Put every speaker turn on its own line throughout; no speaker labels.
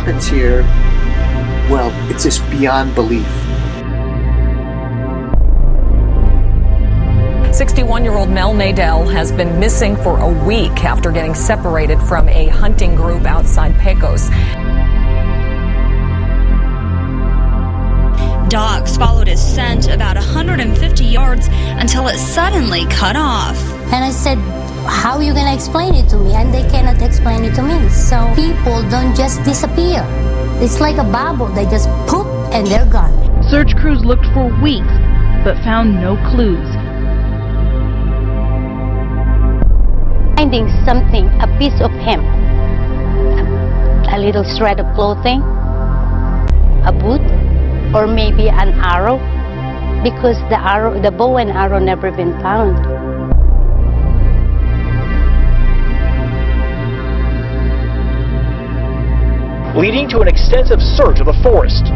happens here, well, it's just beyond belief.
61-year-old Mel Nadell has been missing for a week after getting separated from a hunting group outside Pecos.
Dogs followed his scent about 150 yards until it suddenly cut off.
And I said, how are you going to explain it to me? And they cannot explain it to me. So people don't just disappear. It's like a bubble. They just poop and they're gone.
Search crews looked for weeks, but found no clues.
Finding something, a piece of him, a little shred of clothing, a boot, or maybe an arrow, because the bow and arrow never been found.
Leading to an extensive search of the forest.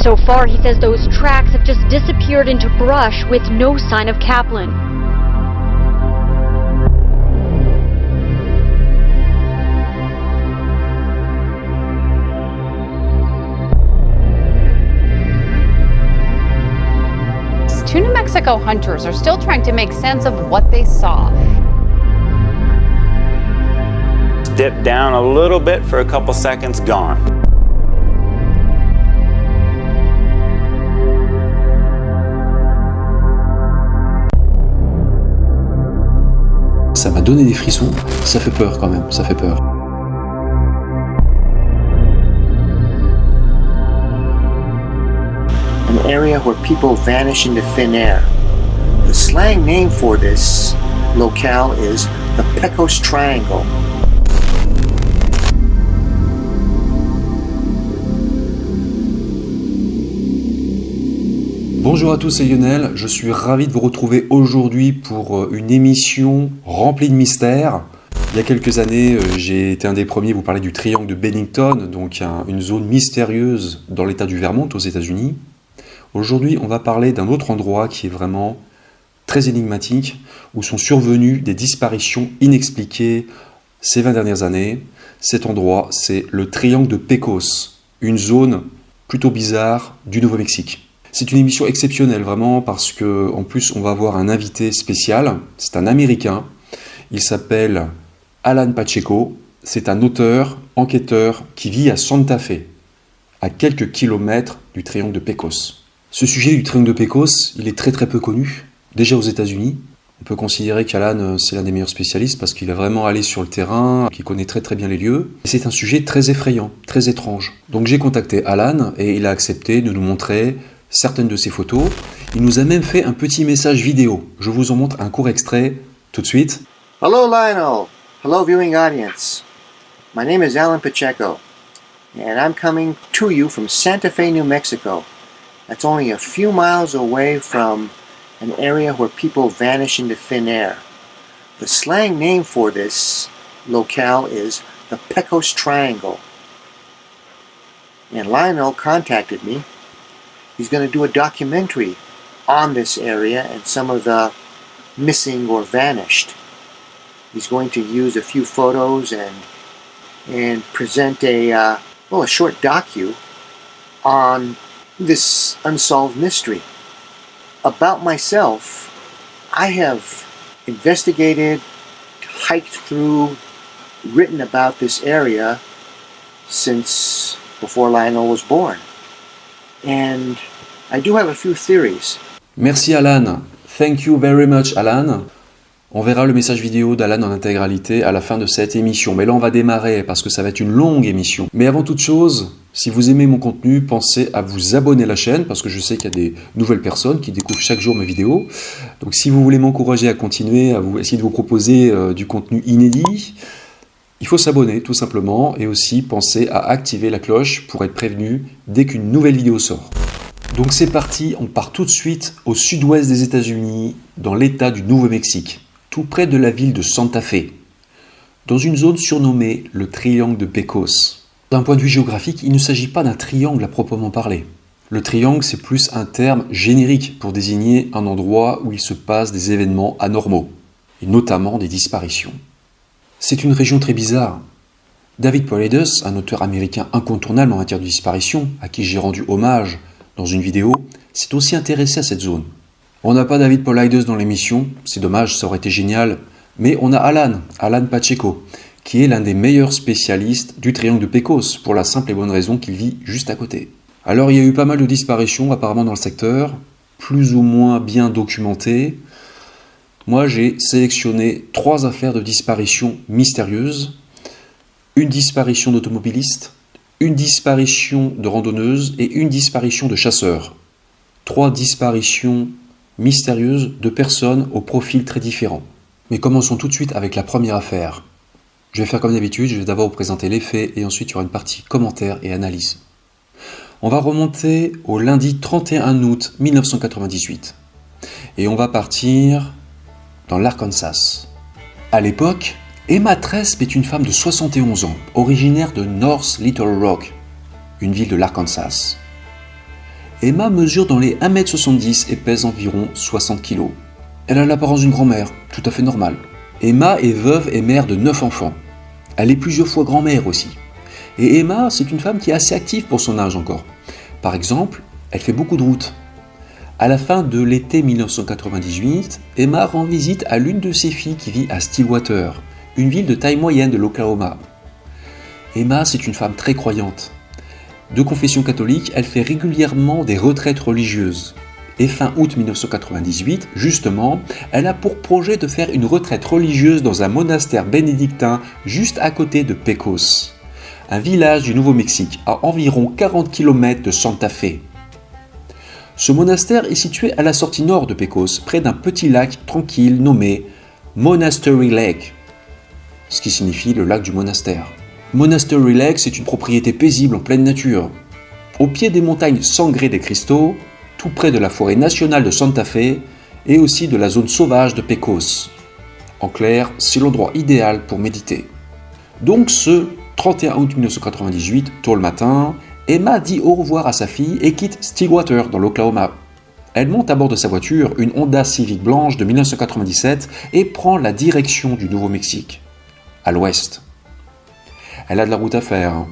So far, he says those tracks have just disappeared into brush with no sign of Kaplan.
Two New Mexico hunters are still trying to make sense of what they saw.
Dip down a little bit for a couple seconds, gone.
Ça m'a donné des frissons, ça fait peur quand même, ça fait peur.
An area where people vanish into thin air. The slang name for this locale is the Pecos Triangle.
Bonjour à tous, c'est Lionel, je suis ravi de vous retrouver aujourd'hui pour une émission remplie de mystères. Il y a quelques années, j'ai été un des premiers à vous parler du triangle de Bennington, donc une zone mystérieuse dans l'état du Vermont aux États-Unis. Aujourd'hui, on va parler d'un autre endroit qui est vraiment très énigmatique, où sont survenues des disparitions inexpliquées ces 20 dernières années. Cet endroit, c'est le triangle de Pecos, une zone plutôt bizarre du Nouveau-Mexique. C'est une émission exceptionnelle vraiment parce que en plus on va avoir un invité spécial, c'est un Américain, il s'appelle Alan Pacheco, c'est un auteur, enquêteur qui vit à Santa Fe, à quelques kilomètres du triangle de Pecos. Ce sujet du triangle de Pecos, il est très peu connu, déjà aux États-Unis. On peut considérer qu'Alan c'est l'un des meilleurs spécialistes parce qu'il est vraiment allé sur le terrain, qu'il connaît très bien les lieux. Et c'est un sujet très effrayant, très étrange. Donc j'ai contacté Alan et il a accepté de nous montrer certaines de ses photos. Il nous a même fait un petit message vidéo. Je vous en montre un court extrait tout de suite.
Hello Lionel, hello viewing audience. My name is Alan Pacheco, and I'm coming to you from Santa Fe, New Mexico. That's only a few miles away from an area where people vanish into thin air. The slang name for this locale is the Pecos Triangle. And Lionel contacted me. He's going to do a documentary on this area and some of the missing or vanished. He's going to use a few photos and present a short docu on this unsolved mystery. About myself, I have investigated, hiked through, written about this area since before Lionel was born. And I do have a few theories.
Merci Alan. Thank you very much Alan. On verra le message vidéo d'Alan en intégralité à la fin de cette émission. Mais là on va démarrer parce que ça va être une longue émission. Mais avant toute chose, si vous aimez mon contenu, pensez à vous abonner à la chaîne parce que je sais qu'il y a des nouvelles personnes qui découvrent chaque jour mes vidéos. Donc si vous voulez m'encourager à continuer, à essayer de vous proposer du contenu inédit, il faut s'abonner tout simplement et aussi penser à activer la cloche pour être prévenu dès qu'une nouvelle vidéo sort. Donc c'est parti, on part tout de suite au sud-ouest des États-Unis, dans l'état du Nouveau-Mexique, tout près de la ville de Santa Fe, dans une zone surnommée le triangle de Pecos. D'un point de vue géographique, il ne s'agit pas d'un triangle à proprement parler. Le triangle, c'est plus un terme générique pour désigner un endroit où il se passe des événements anormaux, et notamment des disparitions. C'est une région très bizarre. David Paulides, un auteur américain incontournable en matière de disparition, à qui j'ai rendu hommage dans une vidéo, s'est aussi intéressé à cette zone. On n'a pas David Paulides dans l'émission, c'est dommage, ça aurait été génial, mais on a Alan Pacheco, qui est l'un des meilleurs spécialistes du triangle de Pecos, pour la simple et bonne raison qu'il vit juste à côté. Alors il y a eu pas mal de disparitions apparemment dans le secteur, plus ou moins bien documentées. Moi j'ai sélectionné 3 affaires de disparition mystérieuses, une disparition d'automobilistes, une disparition de randonneuses et une disparition de chasseurs. 3 disparitions mystérieuses de personnes au profil très différent. Mais commençons tout de suite avec la première affaire. Je vais faire comme d'habitude, je vais d'abord vous présenter les faits et ensuite il y aura une partie commentaires et analyse. On va remonter au lundi 31 août 1998 et on va partir dans l'Arkansas. À l'époque, Emma Tresp est une femme de 71 ans, originaire de North Little Rock, une ville de l'Arkansas. Emma mesure dans les 1m70 et pèse environ 60 kg. Elle a l'apparence d'une grand-mère, tout à fait normale. Emma est veuve et mère de 9 enfants. Elle est plusieurs fois grand-mère aussi. Et Emma, c'est une femme qui est assez active pour son âge encore. Par exemple, elle fait beaucoup de routes. À la fin de l'été 1998, Emma rend visite à l'une de ses filles qui vit à Stillwater, une ville de taille moyenne de l'Oklahoma. Emma, c'est une femme très croyante. De confession catholique, elle fait régulièrement des retraites religieuses. Et fin août 1998, justement, elle a pour projet de faire une retraite religieuse dans un monastère bénédictin juste à côté de Pecos, un village du Nouveau-Mexique à environ 40 km de Santa Fe. Ce monastère est situé à la sortie nord de Pecos, près d'un petit lac tranquille nommé Monastery Lake, ce qui signifie le lac du monastère. Monastery Lake, c'est une propriété paisible en pleine nature, au pied des montagnes Sangre de Cristo, tout près de la forêt nationale de Santa Fe et aussi de la zone sauvage de Pecos. En clair, c'est l'endroit idéal pour méditer. Donc ce 31 août 1998, tôt le matin, Emma dit au revoir à sa fille et quitte Stillwater dans l'Oklahoma. Elle monte à bord de sa voiture, une Honda Civic blanche de 1997, et prend la direction du Nouveau-Mexique, à l'ouest. Elle a de la route à faire,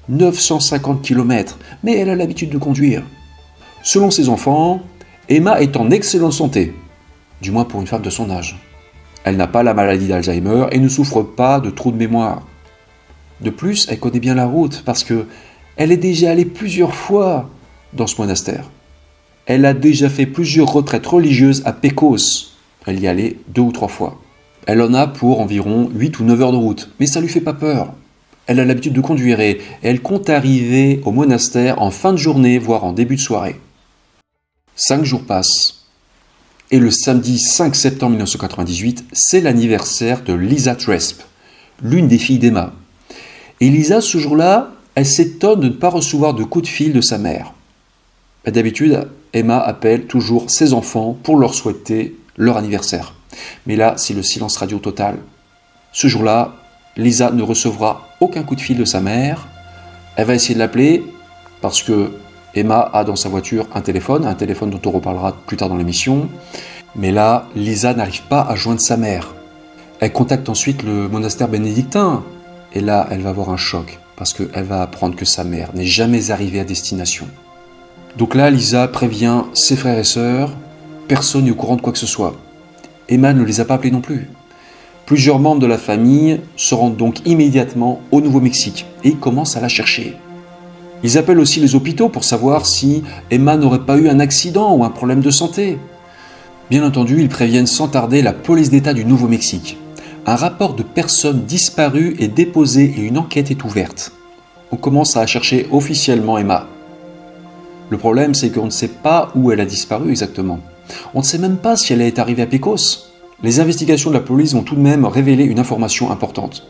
950 km, mais elle a l'habitude de conduire. Selon ses enfants, Emma est en excellente santé, du moins pour une femme de son âge. Elle n'a pas la maladie d'Alzheimer et ne souffre pas de trous de mémoire. De plus, elle connaît bien la route parce qu'elle est déjà allée plusieurs fois dans ce monastère. Elle a déjà fait plusieurs retraites religieuses à Pecos. Elle y allait 2 ou 3 fois. Elle en a pour environ 8 ou 9 heures de route, mais ça lui fait pas peur. Elle a l'habitude de conduire et elle compte arriver au monastère en fin de journée, voire en début de soirée. 5 jours passent, et le samedi 5 septembre 1998, c'est l'anniversaire de Lisa Tresp, l'une des filles d'Emma. Et Lisa, ce jour-là, elle s'étonne de ne pas recevoir de coup de fil de sa mère. Et d'habitude, Emma appelle toujours ses enfants pour leur souhaiter leur anniversaire. Mais là, c'est le silence radio total. Ce jour-là, Lisa ne recevra aucun coup de fil de sa mère. Elle va essayer de l'appeler parce que Emma a dans sa voiture un téléphone dont on reparlera plus tard dans l'émission. Mais là, Lisa n'arrive pas à joindre sa mère. Elle contacte ensuite le monastère bénédictin. Et là, elle va avoir un choc parce qu'elle va apprendre que sa mère n'est jamais arrivée à destination. Donc là, Lisa prévient ses frères et sœurs. Personne n'est au courant de quoi que ce soit. Emma ne les a pas appelés non plus. Plusieurs membres de la famille se rendent donc immédiatement au Nouveau-Mexique et commencent à la chercher. Ils appellent aussi les hôpitaux pour savoir si Emma n'aurait pas eu un accident ou un problème de santé. Bien entendu, ils préviennent sans tarder la police d'État du Nouveau-Mexique. Un rapport de personnes disparues est déposé et une enquête est ouverte. On commence à chercher officiellement Emma. Le problème, c'est qu'on ne sait pas où elle a disparu exactement. On ne sait même pas si elle est arrivée à Pecos. Les investigations de la police vont tout de même révéler une information importante.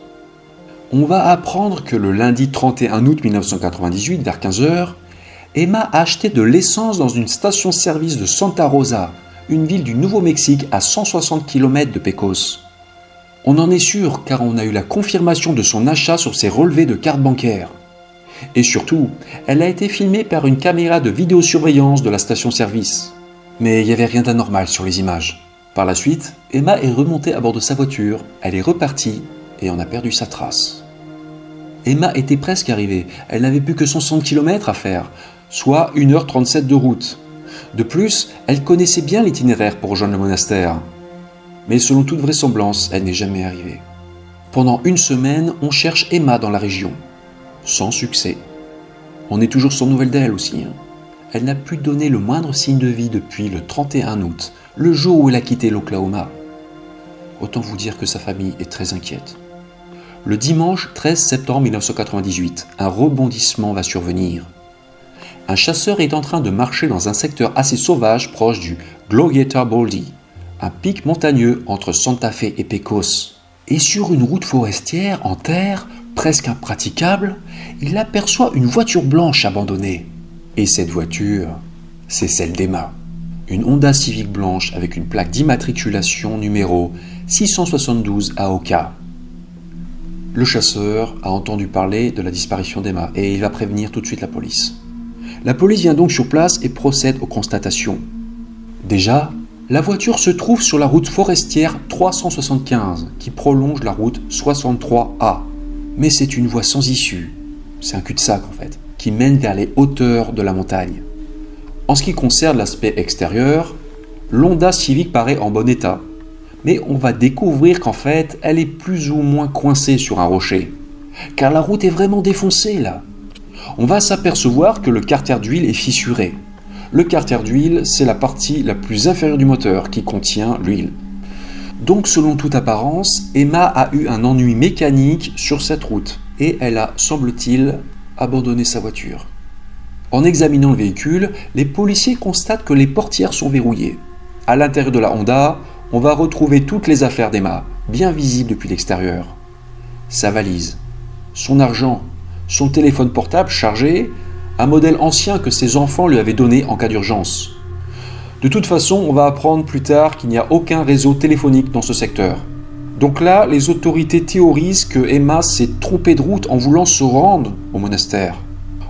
On va apprendre que le lundi 31 août 1998, vers 15h, Emma a acheté de l'essence dans une station-service de Santa Rosa, une ville du Nouveau-Mexique à 160 km de Pecos. On en est sûr car on a eu la confirmation de son achat sur ses relevés de carte bancaire. Et surtout, elle a été filmée par une caméra de vidéosurveillance de la station-service. Mais il n'y avait rien d'anormal sur les images. Par la suite, Emma est remontée à bord de sa voiture, elle est repartie et en a perdu sa trace. Emma était presque arrivée, elle n'avait plus que 160 km à faire, soit 1h37 de route. De plus, elle connaissait bien l'itinéraire pour rejoindre le monastère. Mais selon toute vraisemblance, elle n'est jamais arrivée. Pendant une semaine, on cherche Emma dans la région. Sans succès. On est toujours sans nouvelles d'elle aussi. Elle n'a plus donné le moindre signe de vie depuis le 31 août, le jour où elle a quitté l'Oklahoma. Autant vous dire que sa famille est très inquiète. Le dimanche 13 septembre 1998, un rebondissement va survenir. Un chasseur est en train de marcher dans un secteur assez sauvage proche du Glorieta Baldy, un pic montagneux entre Santa Fe et Pecos. Et sur une route forestière en terre, presque impraticable, il aperçoit une voiture blanche abandonnée. Et cette voiture, c'est celle d'Emma. Une Honda Civic blanche avec une plaque d'immatriculation numéro 672 AOK. Le chasseur a entendu parler de la disparition d'Emma et il va prévenir tout de suite la police. La police vient donc sur place et procède aux constatations. Déjà, la voiture se trouve sur la route forestière 375 qui prolonge la route 63A. Mais c'est une voie sans issue, c'est un cul-de-sac en fait, qui mène vers les hauteurs de la montagne. En ce qui concerne l'aspect extérieur, l'Honda Civic paraît en bon état. Mais on va découvrir qu'en fait, elle est plus ou moins coincée sur un rocher. Car la route est vraiment défoncée là. On va s'apercevoir que le carter d'huile est fissuré. Le carter d'huile, c'est la partie la plus inférieure du moteur qui contient l'huile. Donc selon toute apparence, Emma a eu un ennui mécanique sur cette route. Et elle a, semble-t-il, abandonné sa voiture. En examinant le véhicule, les policiers constatent que les portières sont verrouillées. À l'intérieur de la Honda, on va retrouver toutes les affaires d'Emma, bien visibles depuis l'extérieur. Sa valise, son argent, son téléphone portable chargé, un modèle ancien que ses enfants lui avaient donné en cas d'urgence. De toute façon, on va apprendre plus tard qu'il n'y a aucun réseau téléphonique dans ce secteur. Donc là, les autorités théorisent que Emma s'est trompée de route en voulant se rendre au monastère.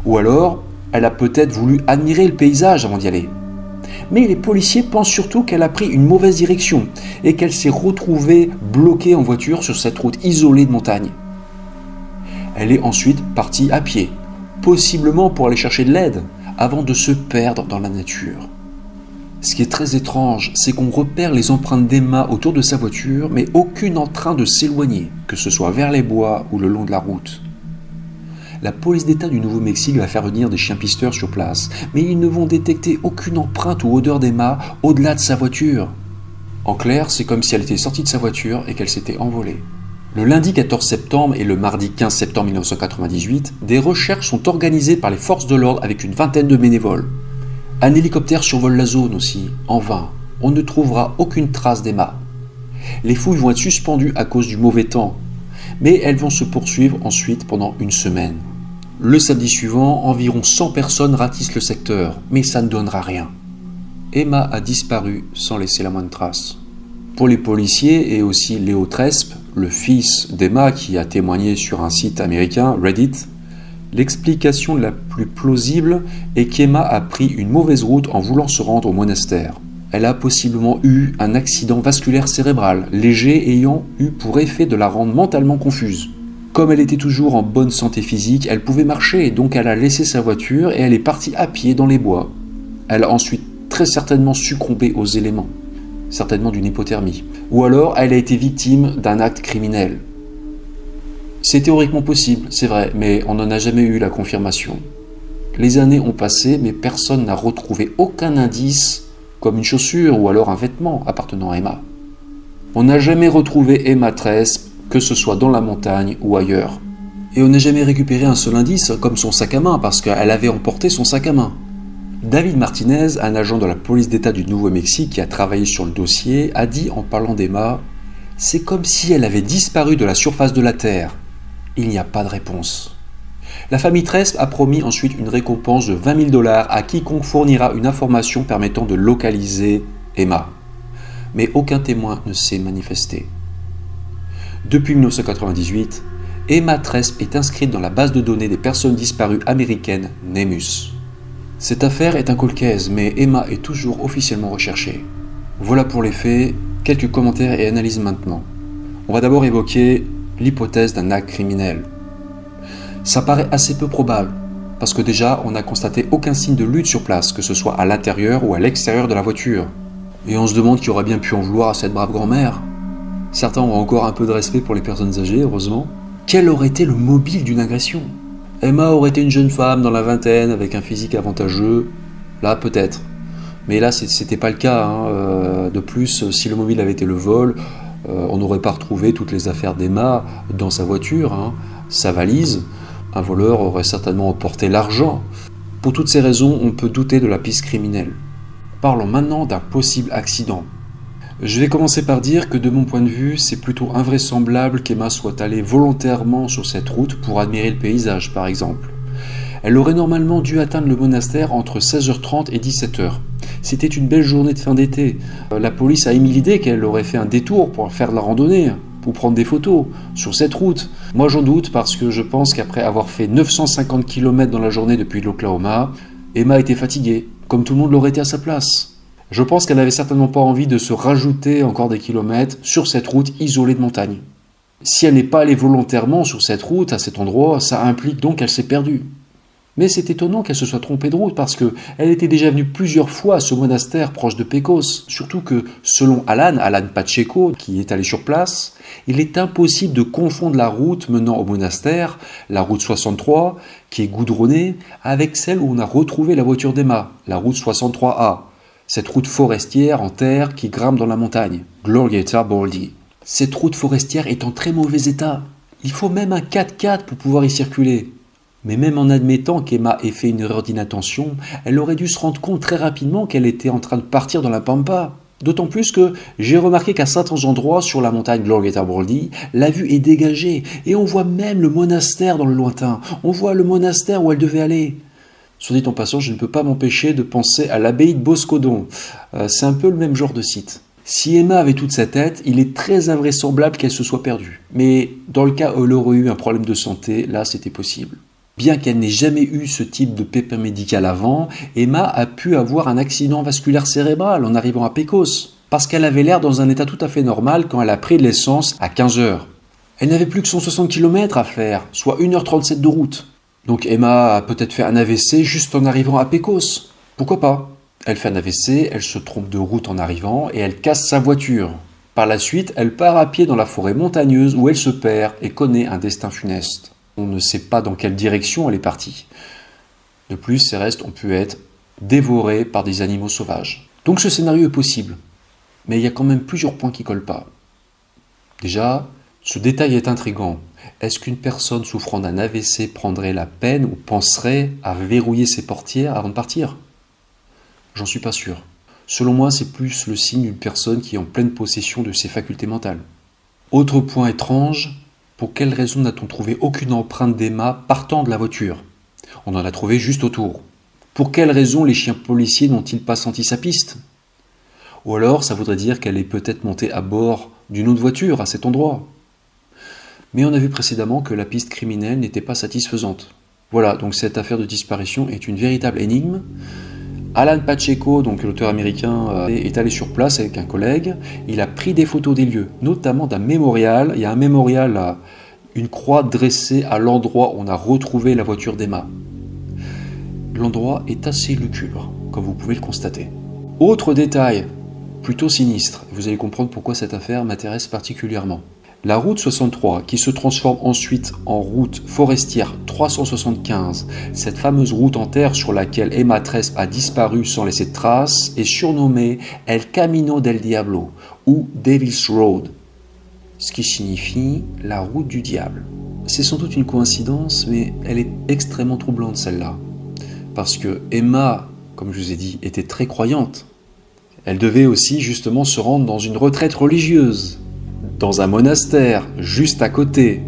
Ou alors, elle a peut-être voulu admirer le paysage avant d'y aller. Mais les policiers pensent surtout qu'elle a pris une mauvaise direction et qu'elle s'est retrouvée bloquée en voiture sur cette route isolée de montagne. Elle est ensuite partie à pied, possiblement pour aller chercher de l'aide, avant de se perdre dans la nature. Ce qui est très étrange, c'est qu'on repère les empreintes d'Emma autour de sa voiture, mais aucune en train de s'éloigner, que ce soit vers les bois ou le long de la route. La police d'État du Nouveau-Mexique va faire venir des chiens pisteurs sur place, mais ils ne vont détecter aucune empreinte ou odeur d'Emma au-delà de sa voiture. En clair, c'est comme si elle était sortie de sa voiture et qu'elle s'était envolée. Le lundi 14 septembre et le mardi 15 septembre 1998, des recherches sont organisées par les forces de l'ordre avec une vingtaine de bénévoles. Un hélicoptère survole la zone aussi, en vain. On ne trouvera aucune trace d'Emma. Les fouilles vont être suspendues à cause du mauvais temps, mais elles vont se poursuivre ensuite pendant une semaine. Le samedi suivant, environ 100 personnes ratissent le secteur, mais ça ne donnera rien. Emma a disparu sans laisser la moindre trace. Pour les policiers et aussi Léo Trespe, le fils d'Emma qui a témoigné sur un site américain, Reddit, l'explication la plus plausible est qu'Emma a pris une mauvaise route en voulant se rendre au monastère. Elle a possiblement eu un accident vasculaire cérébral, léger ayant eu pour effet de la rendre mentalement confuse. Comme elle était toujours en bonne santé physique, elle pouvait marcher, donc elle a laissé sa voiture et elle est partie à pied dans les bois. Elle a ensuite très certainement succombé aux éléments, certainement d'une hypothermie. Ou alors elle a été victime d'un acte criminel. C'est théoriquement possible, c'est vrai, mais on n'en a jamais eu la confirmation. Les années ont passé, mais personne n'a retrouvé aucun indice, comme une chaussure ou alors un vêtement appartenant à Emma. On n'a jamais retrouvé Emma Trespe, que ce soit dans la montagne ou ailleurs. Et on n'a jamais récupéré un seul indice, comme son sac à main, parce qu'elle avait emporté son sac à main. David Martinez, un agent de la police d'État du Nouveau-Mexique qui a travaillé sur le dossier, a dit en parlant d'Emma « C'est comme si elle avait disparu de la surface de la Terre. Il n'y a pas de réponse. » La famille Trespe a promis ensuite une récompense de $20 000 à quiconque fournira une information permettant de localiser Emma. Mais aucun témoin ne s'est manifesté. Depuis 1998, Emma Trespe est inscrite dans la base de données des personnes disparues américaines NEMUS. Cette affaire est un cold case, mais Emma est toujours officiellement recherchée. Voilà pour les faits, quelques commentaires et analyses maintenant. On va d'abord évoquer l'hypothèse d'un acte criminel. Ça paraît assez peu probable, parce que déjà, on n'a constaté aucun signe de lutte sur place, que ce soit à l'intérieur ou à l'extérieur de la voiture. Et on se demande qui aurait bien pu en vouloir à cette brave grand-mère. Certains ont encore un peu de respect pour les personnes âgées, heureusement. Quel aurait été le mobile d'une agression ? Emma aurait été une jeune femme dans la vingtaine avec un physique avantageux. Là, peut-être. Mais là, c'était pas le cas. De plus, si le mobile avait été le vol, on n'aurait pas retrouvé toutes les affaires d'Emma dans sa voiture, sa valise. Un voleur aurait certainement emporté l'argent. Pour toutes ces raisons, on peut douter de la piste criminelle. Parlons maintenant d'un possible accident. Je vais commencer par dire que de mon point de vue, c'est plutôt invraisemblable qu'Emma soit allée volontairement sur cette route pour admirer le paysage, par exemple. Elle aurait normalement dû atteindre le monastère entre 16h30 et 17h. C'était une belle journée de fin d'été. La police a émis l'idée qu'elle aurait fait un détour pour faire de la randonnée, pour prendre des photos sur cette route. Moi j'en doute parce que je pense qu'après avoir fait 950 km dans la journée depuis l'Oklahoma, Emma était fatiguée, comme tout le monde l'aurait été à sa place. Je pense qu'elle n'avait certainement pas envie de se rajouter encore des kilomètres sur cette route isolée de montagne. Si elle n'est pas allée volontairement sur cette route, à cet endroit, ça implique donc qu'elle s'est perdue. Mais c'est étonnant qu'elle se soit trompée de route parce qu'elle était déjà venue plusieurs fois à ce monastère proche de Pecos. Surtout que, selon Alan Pacheco, qui est allé sur place, il est impossible de confondre la route menant au monastère, la route 63, qui est goudronnée, avec celle où on a retrouvé la voiture d'Emma, la route 63A. Cette route forestière en terre qui grimpe dans la montagne, Glorieta Baldy. Cette route forestière est en très mauvais état. Il faut même un 4x4 pour pouvoir y circuler. Mais même en admettant qu'Emma ait fait une erreur d'inattention, elle aurait dû se rendre compte très rapidement qu'elle était en train de partir dans la pampa. D'autant plus que j'ai remarqué qu'à certains endroits sur la montagne Glorieta Baldy, la vue est dégagée et on voit même le monastère dans le lointain. On voit le monastère où elle devait aller. Soit dit en passant, je ne peux pas m'empêcher de penser à l'abbaye de Boscodon. C'est un peu le même genre de site. Si Emma avait toute sa tête, il est très invraisemblable qu'elle se soit perdue. Mais dans le cas où elle aurait eu un problème de santé, là c'était possible. Bien qu'elle n'ait jamais eu ce type de pépin médical avant, Emma a pu avoir un accident vasculaire cérébral en arrivant à Pecos. Parce qu'elle avait l'air dans un état tout à fait normal quand elle a pris de l'essence à 15h. Elle n'avait plus que 160 km à faire, soit 1h37 de route. Donc Emma a peut-être fait un AVC juste en arrivant à Pecos. Pourquoi pas ? Elle fait un AVC, elle se trompe de route en arrivant et elle casse sa voiture. Par la suite, elle part à pied dans la forêt montagneuse où elle se perd et connaît un destin funeste. On ne sait pas dans quelle direction elle est partie. De plus, ses restes ont pu être dévorés par des animaux sauvages. Donc ce scénario est possible. Mais il y a quand même plusieurs points qui ne collent pas. Déjà, ce détail est intriguant. Est-ce qu'une personne souffrant d'un AVC prendrait la peine ou penserait à verrouiller ses portières avant de partir ? J'en suis pas sûr. Selon moi, c'est plus le signe d'une personne qui est en pleine possession de ses facultés mentales. Autre point étrange, pour quelle raison n'a-t-on trouvé aucune empreinte d'Emma partant de la voiture ? On en a trouvé juste autour. Pour quelle raison les chiens policiers n'ont-ils pas senti sa piste ? Ou alors, ça voudrait dire qu'elle est peut-être montée à bord d'une autre voiture à cet endroit. Mais on a vu précédemment que la piste criminelle n'était pas satisfaisante. Voilà, donc cette affaire de disparition est une véritable énigme. Alan Pacheco, donc l'auteur américain, est allé sur place avec un collègue. Il a pris des photos des lieux, notamment d'un mémorial. Il y a un mémorial, là, une croix dressée à l'endroit où on a retrouvé la voiture d'Emma. L'endroit est assez lugubre, comme vous pouvez le constater. Autre détail, plutôt sinistre. Vous allez comprendre pourquoi cette affaire m'intéresse particulièrement. La route 63, qui se transforme ensuite en route forestière 375, cette fameuse route en terre sur laquelle Emma Tresp a disparu sans laisser de traces, est surnommée El Camino del Diablo ou Devil's Road, ce qui signifie la route du diable. C'est sans doute une coïncidence, mais elle est extrêmement troublante celle-là, parce que Emma, comme je vous ai dit, était très croyante. Elle devait aussi justement se rendre dans une retraite religieuse, dans un monastère, juste à côté.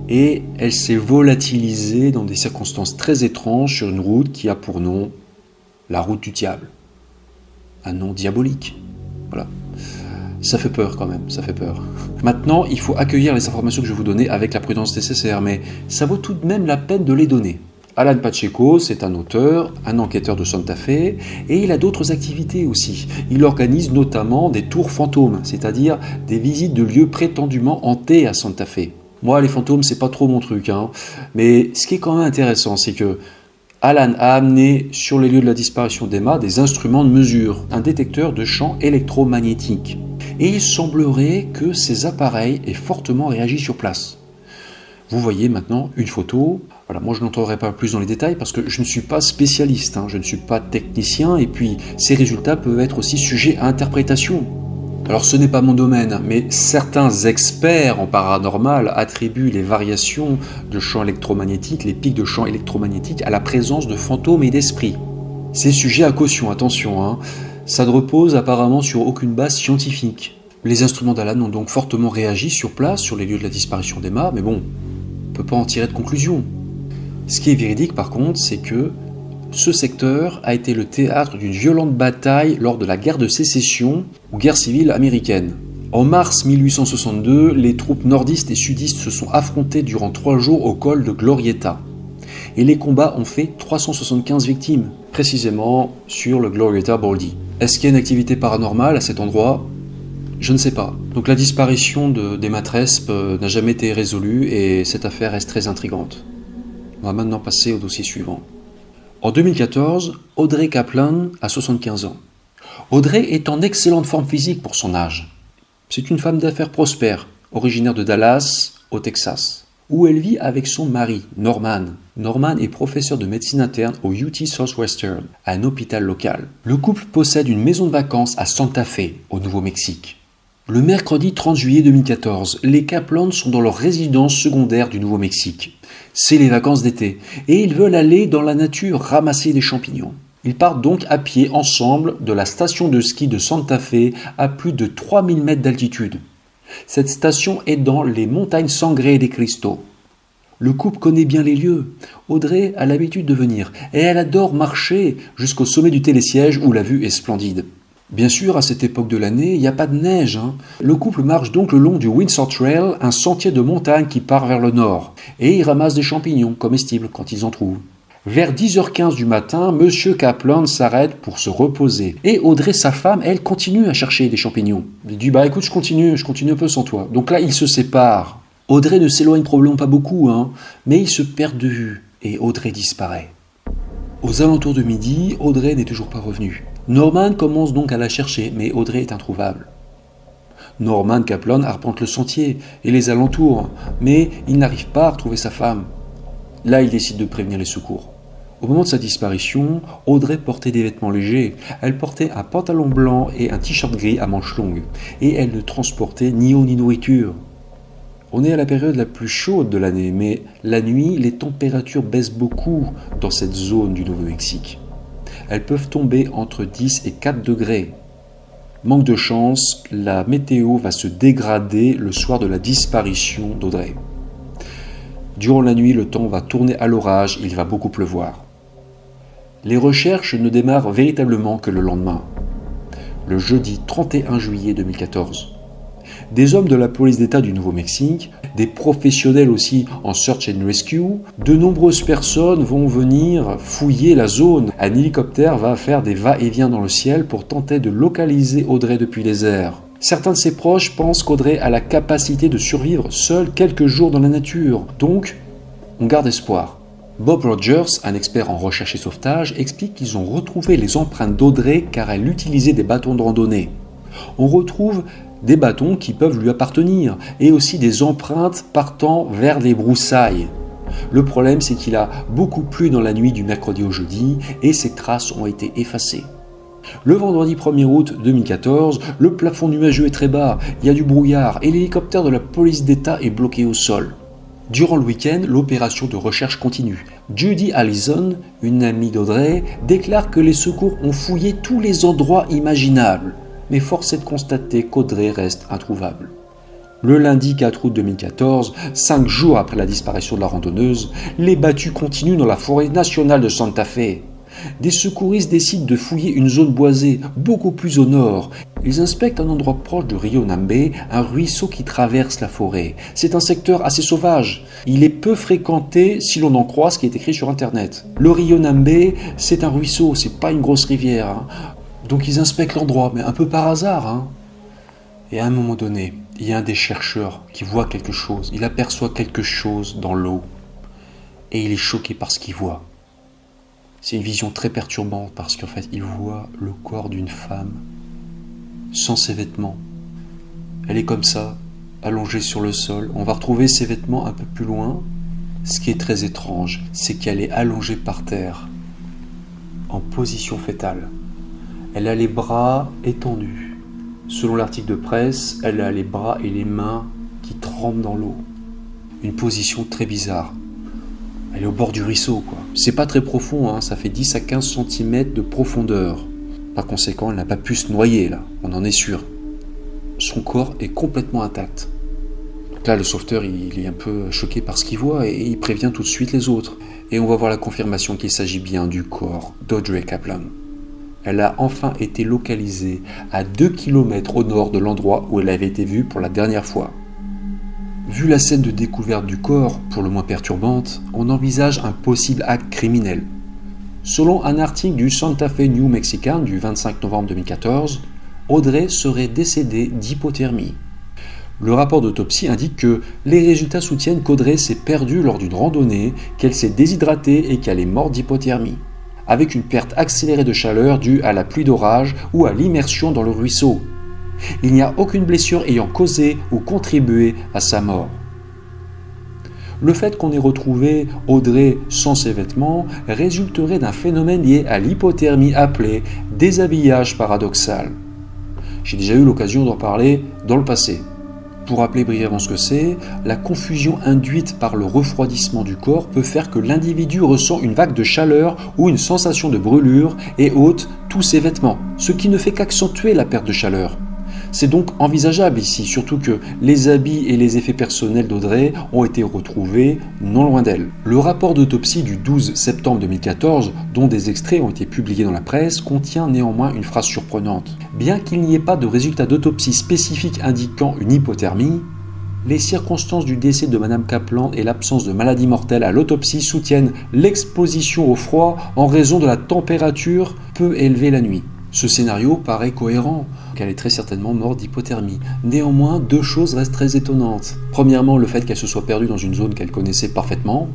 Et elle s'est volatilisée dans des circonstances très étranges sur une route qui a pour nom la route du diable. Un nom diabolique. Voilà. Ça fait peur quand même, ça fait peur. Maintenant, il faut accueillir les informations que je vais vous donner avec la prudence nécessaire, mais ça vaut tout de même la peine de les donner. Alan Pacheco, c'est un auteur, un enquêteur de Santa Fe, et il a d'autres activités aussi. Il organise notamment des tours fantômes, c'est-à-dire des visites de lieux prétendument hantés à Santa Fe. Moi, les fantômes, c'est pas trop mon truc, hein. Mais ce qui est quand même intéressant, c'est que Alan a amené sur les lieux de la disparition d'Emma des instruments de mesure, un détecteur de champs électromagnétiques. Et il semblerait que ces appareils aient fortement réagi sur place. Vous voyez maintenant une photo. Voilà, moi je n'entrerai pas plus dans les détails parce que je ne suis pas spécialiste, hein, je ne suis pas technicien et puis ces résultats peuvent être aussi sujets à interprétation. Alors ce n'est pas mon domaine, mais certains experts en paranormal attribuent les variations de champs électromagnétiques, les pics de champs électromagnétiques à la présence de fantômes et d'esprits. C'est sujet à caution, attention, hein. Ça ne repose apparemment sur aucune base scientifique. Les instruments d'Alan ont donc fortement réagi sur place, sur les lieux de la disparition d'Emma, mais bon, on ne peut pas en tirer de conclusion. Ce qui est véridique par contre, c'est que ce secteur a été le théâtre d'une violente bataille lors de la guerre de sécession ou guerre civile américaine. En mars 1862, les troupes nordistes et sudistes se sont affrontées durant 3 jours au col de Glorieta. Et les combats ont fait 375 victimes, précisément sur le Glorieta Baldy. Est-ce qu'il y a une activité paranormale à cet endroit ? Je ne sais pas. Donc la disparition d'Emma Tresp n'a jamais été résolue et cette affaire reste très intrigante. On va maintenant passer au dossier suivant. En 2014, Audrey Kaplan a 75 ans. Audrey est en excellente forme physique pour son âge. C'est une femme d'affaires prospère, originaire de Dallas, au Texas, où elle vit avec son mari, Norman. Norman est professeur de médecine interne au UT Southwestern, un hôpital local. Le couple possède une maison de vacances à Santa Fe, au Nouveau-Mexique. Le mercredi 30 juillet 2014, les Kaplan sont dans leur résidence secondaire du Nouveau-Mexique. C'est les vacances d'été, et ils veulent aller dans la nature ramasser des champignons. Ils partent donc à pied ensemble de la station de ski de Santa Fe à plus de 3000 mètres d'altitude. Cette station est dans les montagnes Sangre de Cristo. Le couple connaît bien les lieux. Audrey a l'habitude de venir, et elle adore marcher jusqu'au sommet du télésiège où la vue est splendide. Bien sûr, à cette époque de l'année, il n'y a pas de neige, hein. Le couple marche donc le long du Windsor Trail, un sentier de montagne qui part vers le nord. Et ils ramassent des champignons comestibles quand ils en trouvent. Vers 10h15 du matin, Monsieur Kaplan s'arrête pour se reposer. Et Audrey, sa femme, elle continue à chercher des champignons. Il dit « Bah écoute, je continue un peu sans toi. » Donc là, ils se séparent. Audrey ne s'éloigne probablement pas beaucoup, hein, mais ils se perdent de vue. Et Audrey disparaît. Aux alentours de midi, Audrey n'est toujours pas revenue. Norman commence donc à la chercher, mais Audrey est introuvable. Norman Kaplan arpente le sentier et les alentours, mais il n'arrive pas à retrouver sa femme. Là, il décide de prévenir les secours. Au moment de sa disparition, Audrey portait des vêtements légers. Elle portait un pantalon blanc et un t-shirt gris à manches longues, et elle ne transportait ni eau ni nourriture. On est à la période la plus chaude de l'année, mais la nuit, les températures baissent beaucoup dans cette zone du Nouveau-Mexique. Elles peuvent tomber entre 10 et 4 degrés. Manque de chance, la météo va se dégrader le soir de la disparition d'Audrey. Durant la nuit, le temps va tourner à l'orage, il va beaucoup pleuvoir. Les recherches ne démarrent véritablement que le lendemain, le jeudi 31 juillet 2014. Des hommes de la police d'État du Nouveau-Mexique, des professionnels aussi en search and rescue, de nombreuses personnes vont venir fouiller la zone. Un hélicoptère va faire des va-et-vient dans le ciel pour tenter de localiser Audrey depuis les airs. Certains de ses proches pensent qu'Audrey a la capacité de survivre seule quelques jours dans la nature. Donc, on garde espoir. Bob Rogers, un expert en recherche et sauvetage, explique qu'ils ont retrouvé les empreintes d'Audrey car elle utilisait des bâtons de randonnée. On retrouve des bâtons qui peuvent lui appartenir et aussi des empreintes partant vers les broussailles. Le problème, c'est qu'il a beaucoup plu dans la nuit du mercredi au jeudi et ces traces ont été effacées. Le vendredi 1er août 2014, le plafond nuageux est très bas, il y a du brouillard et l'hélicoptère de la police d'État est bloqué au sol. Durant le week-end, l'opération de recherche continue. Judy Allison, une amie d'Audrey, déclare que les secours ont fouillé tous les endroits imaginables. Mais force est de constater qu'Audrey reste introuvable. Le lundi 4 août 2014, 5 jours après la disparition de la randonneuse, les battues continuent dans la forêt nationale de Santa Fe. Des secouristes décident de fouiller une zone boisée, beaucoup plus au nord. Ils inspectent un endroit proche de Rio Nambe, un ruisseau qui traverse la forêt. C'est un secteur assez sauvage. Il est peu fréquenté si l'on en croit ce qui est écrit sur internet. Le Rio Nambe, c'est un ruisseau, c'est pas une grosse rivière. Donc ils inspectent l'endroit, mais un peu par hasard. Et à un moment donné, il y a un des chercheurs qui voit quelque chose, il aperçoit quelque chose dans l'eau, et il est choqué par ce qu'il voit. C'est une vision très perturbante parce qu'en fait, il voit le corps d'une femme sans ses vêtements. Elle est comme ça, allongée sur le sol. On va retrouver ses vêtements un peu plus loin. Ce qui est très étrange, c'est qu'elle est allongée par terre, en position fétale. Elle a les bras étendus. Selon l'article de presse, elle a les bras et les mains qui trempent dans l'eau. Une position très bizarre. Elle est au bord du ruisseau, quoi. C'est pas très profond, hein, ça fait 10 à 15 cm de profondeur. Par conséquent, elle n'a pas pu se noyer, là, on en est sûr. Son corps est complètement intact. Donc là, le sauveteur, il est un peu choqué par ce qu'il voit et il prévient tout de suite les autres. Et on va voir la confirmation qu'il s'agit bien du corps d'Audrey Kaplan. Elle a enfin été localisée à 2 km au nord de l'endroit où elle avait été vue pour la dernière fois. Vu la scène de découverte du corps, pour le moins perturbante, on envisage un possible acte criminel. Selon un article du Santa Fe New Mexican du 25 novembre 2014, Audrey serait décédée d'hypothermie. Le rapport d'autopsie indique que les résultats soutiennent qu'Audrey s'est perdue lors d'une randonnée, qu'elle s'est déshydratée et qu'elle est morte d'hypothermie, avec une perte accélérée de chaleur due à la pluie d'orage ou à l'immersion dans le ruisseau. Il n'y a aucune blessure ayant causé ou contribué à sa mort. Le fait qu'on ait retrouvé Audrey sans ses vêtements résulterait d'un phénomène lié à l'hypothermie appelé déshabillage paradoxal. J'ai déjà eu l'occasion d'en parler dans le passé. Pour rappeler brièvement ce que c'est, la confusion induite par le refroidissement du corps peut faire que l'individu ressent une vague de chaleur ou une sensation de brûlure et ôte tous ses vêtements, ce qui ne fait qu'accentuer la perte de chaleur. C'est donc envisageable ici, surtout que les habits et les effets personnels d'Audrey ont été retrouvés non loin d'elle. Le rapport d'autopsie du 12 septembre 2014, dont des extraits ont été publiés dans la presse, contient néanmoins une phrase surprenante. Bien qu'il n'y ait pas de résultat d'autopsie spécifique indiquant une hypothermie, les circonstances du décès de Mme Kaplan et l'absence de maladie mortelle à l'autopsie soutiennent l'exposition au froid en raison de la température peu élevée la nuit. Ce scénario paraît cohérent, qu'elle est très certainement morte d'hypothermie. Néanmoins, deux choses restent très étonnantes. Premièrement, le fait qu'elle se soit perdue dans une zone qu'elle connaissait parfaitement.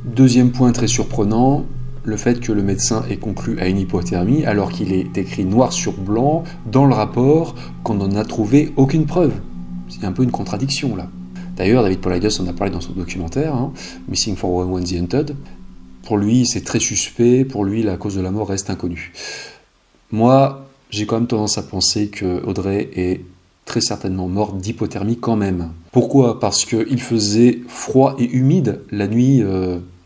Deuxième point très surprenant, le fait que le médecin ait conclu à une hypothermie alors qu'il est écrit noir sur blanc dans le rapport qu'on n'en a trouvé aucune preuve. C'est un peu une contradiction là. D'ailleurs, David Paulides en a parlé dans son documentaire, Missing 411 The Hunted. Pour lui, c'est très suspect, pour lui, la cause de la mort reste inconnue. Moi, j'ai quand même tendance à penser que Audrey est très certainement morte d'hypothermie quand même. Pourquoi ? Parce qu'il faisait froid et humide la nuit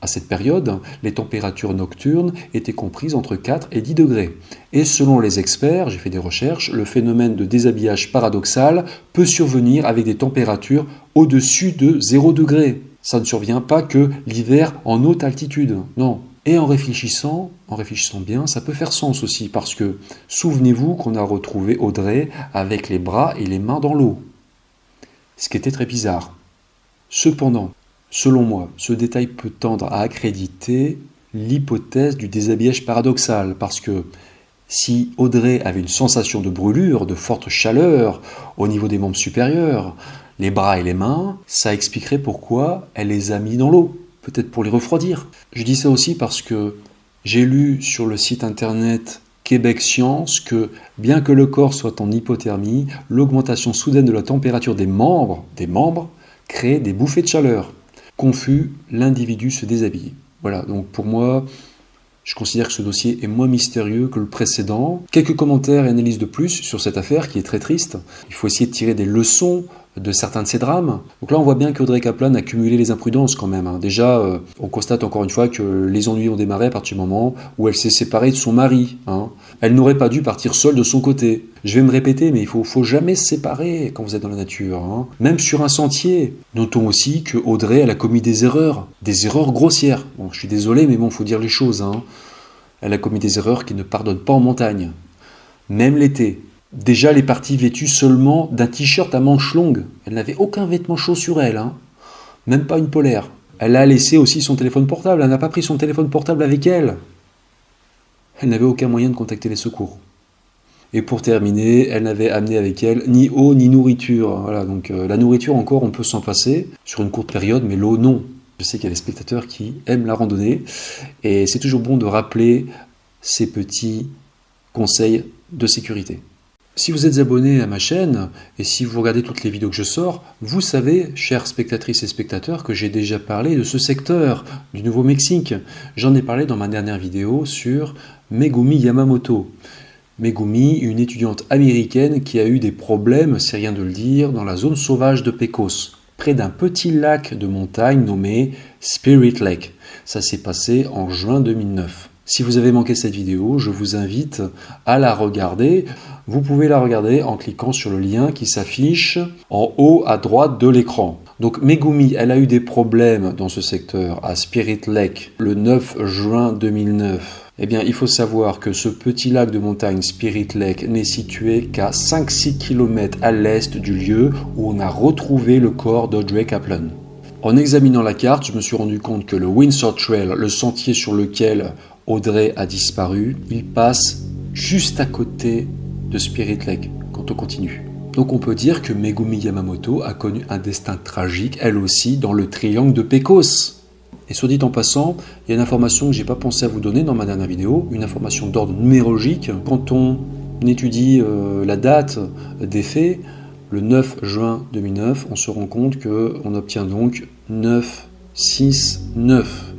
à cette période. Les températures nocturnes étaient comprises entre 4 et 10 degrés. Et selon les experts, j'ai fait des recherches, le phénomène de déshabillage paradoxal peut survenir avec des températures au-dessus de 0 degré. Ça ne survient pas que l'hiver en haute altitude, non. Et en réfléchissant bien, ça peut faire sens aussi, parce que souvenez-vous qu'on a retrouvé Audrey avec les bras et les mains dans l'eau. Ce qui était très bizarre. Cependant, selon moi, ce détail peut tendre à accréditer l'hypothèse du déshabillage paradoxal, parce que si Audrey avait une sensation de brûlure, de forte chaleur au niveau des membres supérieurs, les bras et les mains, ça expliquerait pourquoi elle les a mis dans l'eau. Peut-être pour les refroidir. Je dis ça aussi parce que j'ai lu sur le site internet Québec Science que, bien que le corps soit en hypothermie, l'augmentation soudaine de la température des membres crée des bouffées de chaleur. Confus, l'individu se déshabille. Voilà, donc pour moi, je considère que ce dossier est moins mystérieux que le précédent. Quelques commentaires et analyses de plus sur cette affaire qui est très triste. Il faut essayer de tirer des leçons de certains de ces drames. Donc là, on voit bien qu'Audrey Kaplan a cumulé les imprudences quand même. Déjà, on constate encore une fois que les ennuis ont démarré à partir du moment où elle s'est séparée de son mari. Elle n'aurait pas dû partir seule de son côté. Je vais me répéter, mais il faut jamais se séparer quand vous êtes dans la nature. Même sur un sentier. Notons aussi que Audrey, elle a commis des erreurs grossières. Bon, je suis désolé, mais bon, faut dire les choses. Elle a commis des erreurs qui ne pardonnent pas en montagne. Même l'été. Déjà, elle est partie vêtue seulement d'un t-shirt à manches longues. Elle n'avait aucun vêtement chaud sur elle, même pas une polaire. Elle a laissé aussi son téléphone portable, elle n'a pas pris son téléphone portable avec elle. Elle n'avait aucun moyen de contacter les secours. Et pour terminer, elle n'avait amené avec elle ni eau ni nourriture. Voilà, donc la nourriture encore, on peut s'en passer sur une courte période, mais l'eau, non. Je sais qu'il y a des spectateurs qui aiment la randonnée, et c'est toujours bon de rappeler ces petits conseils de sécurité. Si vous êtes abonné à ma chaîne, et si vous regardez toutes les vidéos que je sors, vous savez, chères spectatrices et spectateurs, que j'ai déjà parlé de ce secteur du Nouveau-Mexique. J'en ai parlé dans ma dernière vidéo sur Megumi Yamamoto. Megumi, une étudiante américaine qui a eu des problèmes, c'est rien de le dire, dans la zone sauvage de Pecos, près d'un petit lac de montagne nommé Spirit Lake. Ça s'est passé en juin 2009. Si vous avez manqué cette vidéo, je vous invite à la regarder. Vous pouvez la regarder en cliquant sur le lien qui s'affiche en haut à droite de l'écran. Donc Megumi, elle a eu des problèmes dans ce secteur à Spirit Lake le 9 juin 2009. Eh bien, il faut savoir que ce petit lac de montagne Spirit Lake n'est situé qu'à 5-6 km à l'est du lieu où on a retrouvé le corps d'Audrey Kaplan. En examinant la carte, je me suis rendu compte que le Windsor Trail, le sentier sur lequel Audrey a disparu, il passe juste à côté de Spirit Lake quand on continue. Donc on peut dire que Megumi Yamamoto a connu un destin tragique, elle aussi, dans le triangle de Pecos. Et soit dit en passant, il y a une information que je n'ai pas pensé à vous donner dans ma dernière vidéo, une information d'ordre numérologique. Quand on étudie la date des faits, le 9 juin 2009, on se rend compte qu'on obtient donc 9, 6, 9.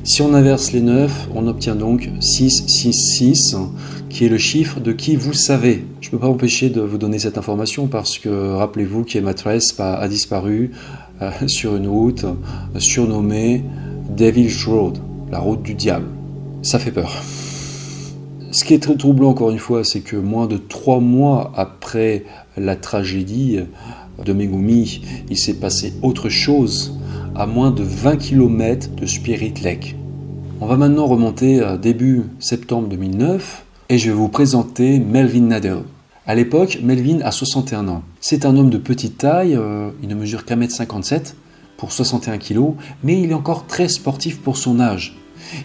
Si on inverse les 9, on obtient donc 6, 6, 6, qui est le chiffre de qui vous savez. Je ne peux pas m'empêcher de vous donner cette information parce que rappelez-vous qu'Emma Trace a disparu sur une route surnommée Devil's Road, la route du diable. Ça fait peur. Ce qui est très troublant encore une fois, c'est que moins de 3 mois après la tragédie de Megumi, il s'est passé autre chose à moins de 20 km de Spirit Lake. On va maintenant remonter à début septembre 2009 et je vais vous présenter Melvin Nadel. À l'époque, Melvin a 61 ans. C'est un homme de petite taille, il ne mesure qu'1 m 57 pour 61 kg, mais il est encore très sportif pour son âge.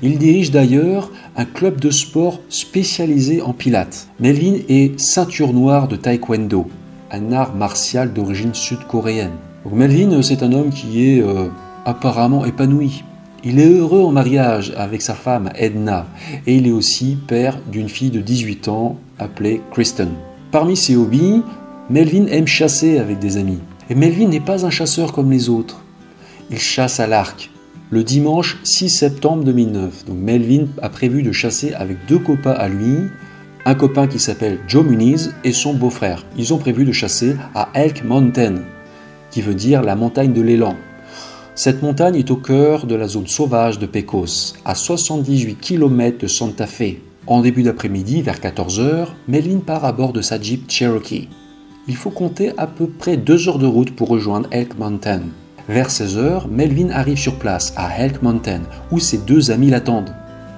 Il dirige d'ailleurs un club de sport spécialisé en pilates. Melvin est ceinture noire de taekwondo, un art martial d'origine sud-coréenne. Donc Melvin, c'est un homme qui est apparemment épanoui. Il est heureux en mariage avec sa femme Edna et il est aussi père d'une fille de 18 ans appelée Kristen. Parmi ses hobbies, Melvin aime chasser avec des amis. Et Melvin n'est pas un chasseur comme les autres. Il chasse à l'arc. Le dimanche 6 septembre 2009, donc Melvin a prévu de chasser avec 2 copains à lui, un copain qui s'appelle Joe Muniz et son beau-frère. Ils ont prévu de chasser à Elk Mountain, qui veut dire la montagne de l'élan. Cette montagne est au cœur de la zone sauvage de Pecos, à 78 km de Santa Fe. En début d'après-midi, vers 14 h, Melvin part à bord de sa Jeep Cherokee. Il faut compter à peu près 2 heures de route pour rejoindre Elk Mountain. Vers 16 h, Melvin arrive sur place, à Elk Mountain, où ses 2 amis l'attendent.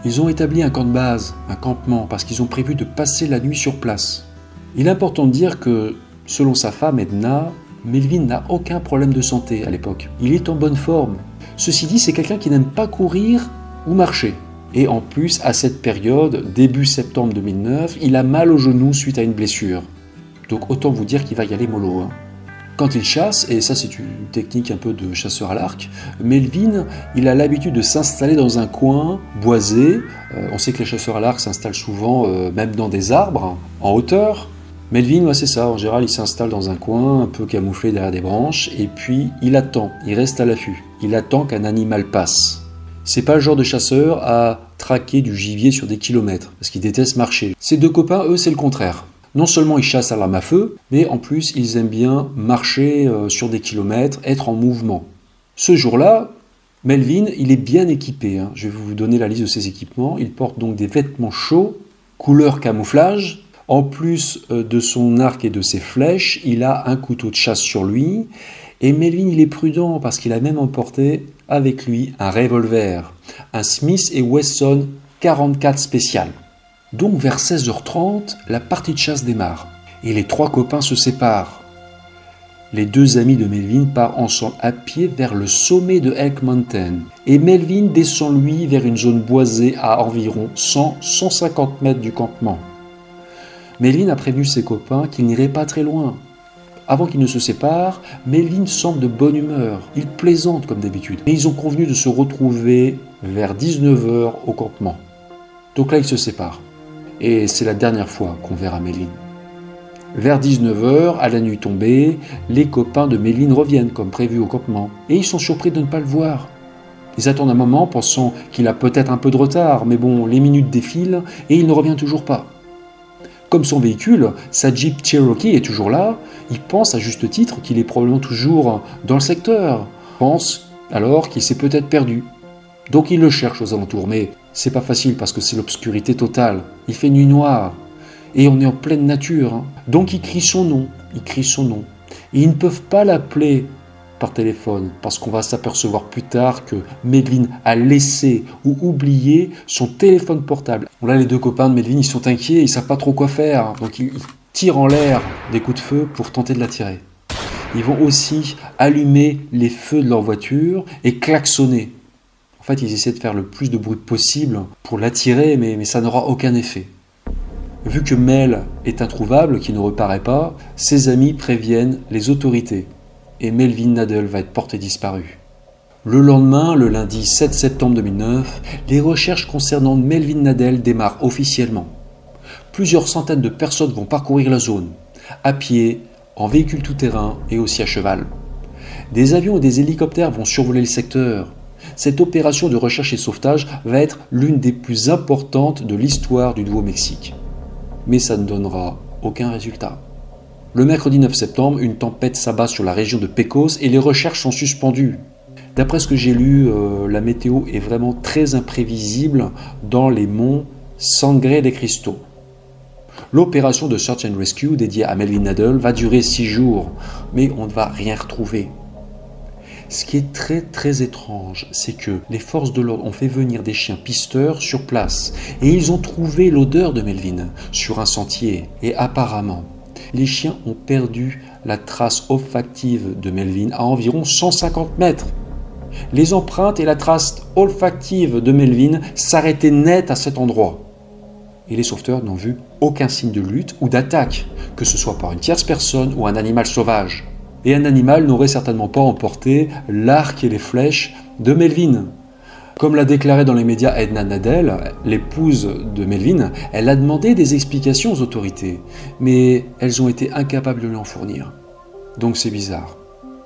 Ils ont établi un camp de base, un campement, parce qu'ils ont prévu de passer la nuit sur place. Il est important de dire que, selon sa femme Edna, Melvin n'a aucun problème de santé à l'époque. Il est en bonne forme. Ceci dit, c'est quelqu'un qui n'aime pas courir ou marcher. Et en plus, à cette période, début septembre 2009, il a mal au genou suite à une blessure. Donc autant vous dire qu'il va y aller mollo. Quand il chasse, et ça c'est une technique un peu de chasseur à l'arc, Melvin, il a l'habitude de s'installer dans un coin boisé. On sait que les chasseurs à l'arc s'installent souvent même dans des arbres, en hauteur. Melvin, c'est ça, en général il s'installe dans un coin un peu camouflé derrière des branches et puis il attend, il reste à l'affût, il attend qu'un animal passe. C'est pas le genre de chasseur à traquer du gibier sur des kilomètres, parce qu'il déteste marcher. Ses 2 copains, eux, c'est le contraire. Non seulement ils chassent à l'arme à feu, mais en plus ils aiment bien marcher sur des kilomètres, être en mouvement. Ce jour-là, Melvin, il est bien équipé. Je vais vous donner la liste de ses équipements. Il porte donc des vêtements chauds, couleur camouflage. En plus de son arc et de ses flèches, il a un couteau de chasse sur lui. Et Melvin, il est prudent parce qu'il a même emporté avec lui un revolver, un Smith & Wesson 44 spécial. Donc vers 16h30, la partie de chasse démarre et les 3 copains se séparent. Les 2 amis de Melvin partent ensemble à pied vers le sommet de Elk Mountain et Melvin descend lui vers une zone boisée à environ 100-150 mètres du campement. Melvin a prévenu ses copains qu'il n'irait pas très loin. Avant qu'ils ne se séparent, Melvin semble de bonne humeur. Il plaisante comme d'habitude. Mais ils ont convenu de se retrouver vers 19h au campement. Donc là, ils se séparent. Et c'est la dernière fois qu'on verra Melvin. Vers 19h, à la nuit tombée, les copains de Melvin reviennent comme prévu au campement. Et ils sont surpris de ne pas le voir. Ils attendent un moment pensant qu'il a peut-être un peu de retard, mais bon, les minutes défilent et il ne revient toujours pas. Comme son véhicule, sa Jeep Cherokee est toujours là, il pense à juste titre qu'il est probablement toujours dans le secteur. Il pense alors qu'il s'est peut-être perdu. Donc il le cherche aux alentours, mais c'est pas facile parce que c'est l'obscurité totale. Il fait nuit noire et on est en pleine nature. Donc il crie son nom. Et ils ne peuvent pas l'appeler par téléphone parce qu'on va s'apercevoir plus tard que Melvin a laissé ou oublié son téléphone portable. Bon, là, les deux copains de Melvin, ils sont inquiets, ils savent pas trop quoi faire. Donc ils tirent en l'air des coups de feu pour tenter de l'attirer. Ils vont aussi allumer les feux de leur voiture et klaxonner. En fait, ils essaient de faire le plus de bruit possible pour l'attirer, mais ça n'aura aucun effet. Vu que Mel est introuvable, qui ne reparaît pas, ses amis préviennent les autorités. Et Melvin Nadel va être porté disparu. Le lendemain, le lundi 7 septembre 2009, les recherches concernant Melvin Nadel démarrent officiellement. Plusieurs centaines de personnes vont parcourir la zone, à pied, en véhicule tout-terrain et aussi à cheval. Des avions et des hélicoptères vont survoler le secteur. Cette opération de recherche et sauvetage va être l'une des plus importantes de l'histoire du Nouveau-Mexique. Mais ça ne donnera aucun résultat. Le mercredi 9 septembre, une tempête s'abat sur la région de Pecos et les recherches sont suspendues. D'après ce que j'ai lu, la météo est vraiment très imprévisible dans les monts Sangre de Cristo. L'opération de Search and Rescue dédiée à Melvin Nadel va durer 6 jours, mais on ne va rien retrouver. Ce qui est très très étrange, c'est que les forces de l'ordre ont fait venir des chiens pisteurs sur place et ils ont trouvé l'odeur de Melvin sur un sentier et apparemment, les chiens ont perdu la trace olfactive de Melvin à environ 150 mètres. Les empreintes et la trace olfactive de Melvin s'arrêtaient net à cet endroit. Et les sauveteurs n'ont vu aucun signe de lutte ou d'attaque, que ce soit par une tierce personne ou un animal sauvage. Et un animal n'aurait certainement pas emporté l'arc et les flèches de Melvin. Comme l'a déclaré dans les médias Edna Nadel, l'épouse de Melvin, elle a demandé des explications aux autorités, mais elles ont été incapables de lui en fournir. Donc c'est bizarre.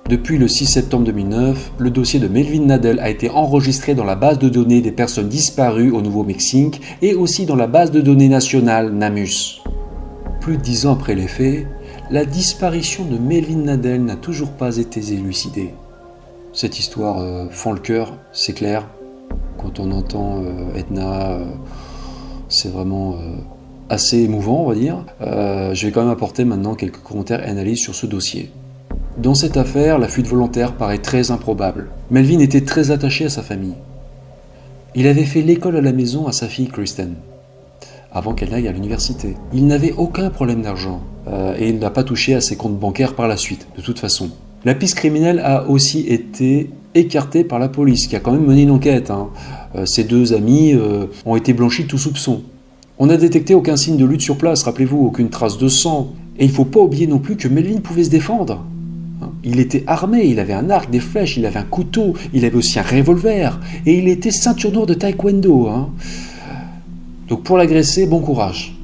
Depuis le 6 septembre 2009, le dossier de Melvin Nadel a été enregistré dans la base de données des personnes disparues au Nouveau-Mexique et aussi dans la base de données nationale NamUs. Plus de 10 ans après les faits, la disparition de Melvin Nadel n'a toujours pas été élucidée. Cette histoire fend le cœur, c'est clair. Quand on entend Edna, c'est vraiment assez émouvant, on va dire. Je vais quand même apporter maintenant quelques commentaires et analyses sur ce dossier. Dans cette affaire, la fuite volontaire paraît très improbable. Melvin était très attaché à sa famille. Il avait fait l'école à la maison à sa fille Kristen, avant qu'elle n'aille à l'université. Il n'avait aucun problème d'argent, et il n'a pas touché à ses comptes bancaires par la suite, de toute façon. La piste criminelle a aussi été écartée par la police, qui a quand même mené une enquête. Ses deux amis ont été blanchis de tout soupçon. On n'a détecté aucun signe de lutte sur place, rappelez-vous, aucune trace de sang. Et il ne faut pas oublier non plus que Melvin pouvait se défendre. Il était armé, il avait un arc, des flèches, il avait un couteau, il avait aussi un revolver, et il était ceinture noire de taekwondo. Donc pour l'agresser, bon courage.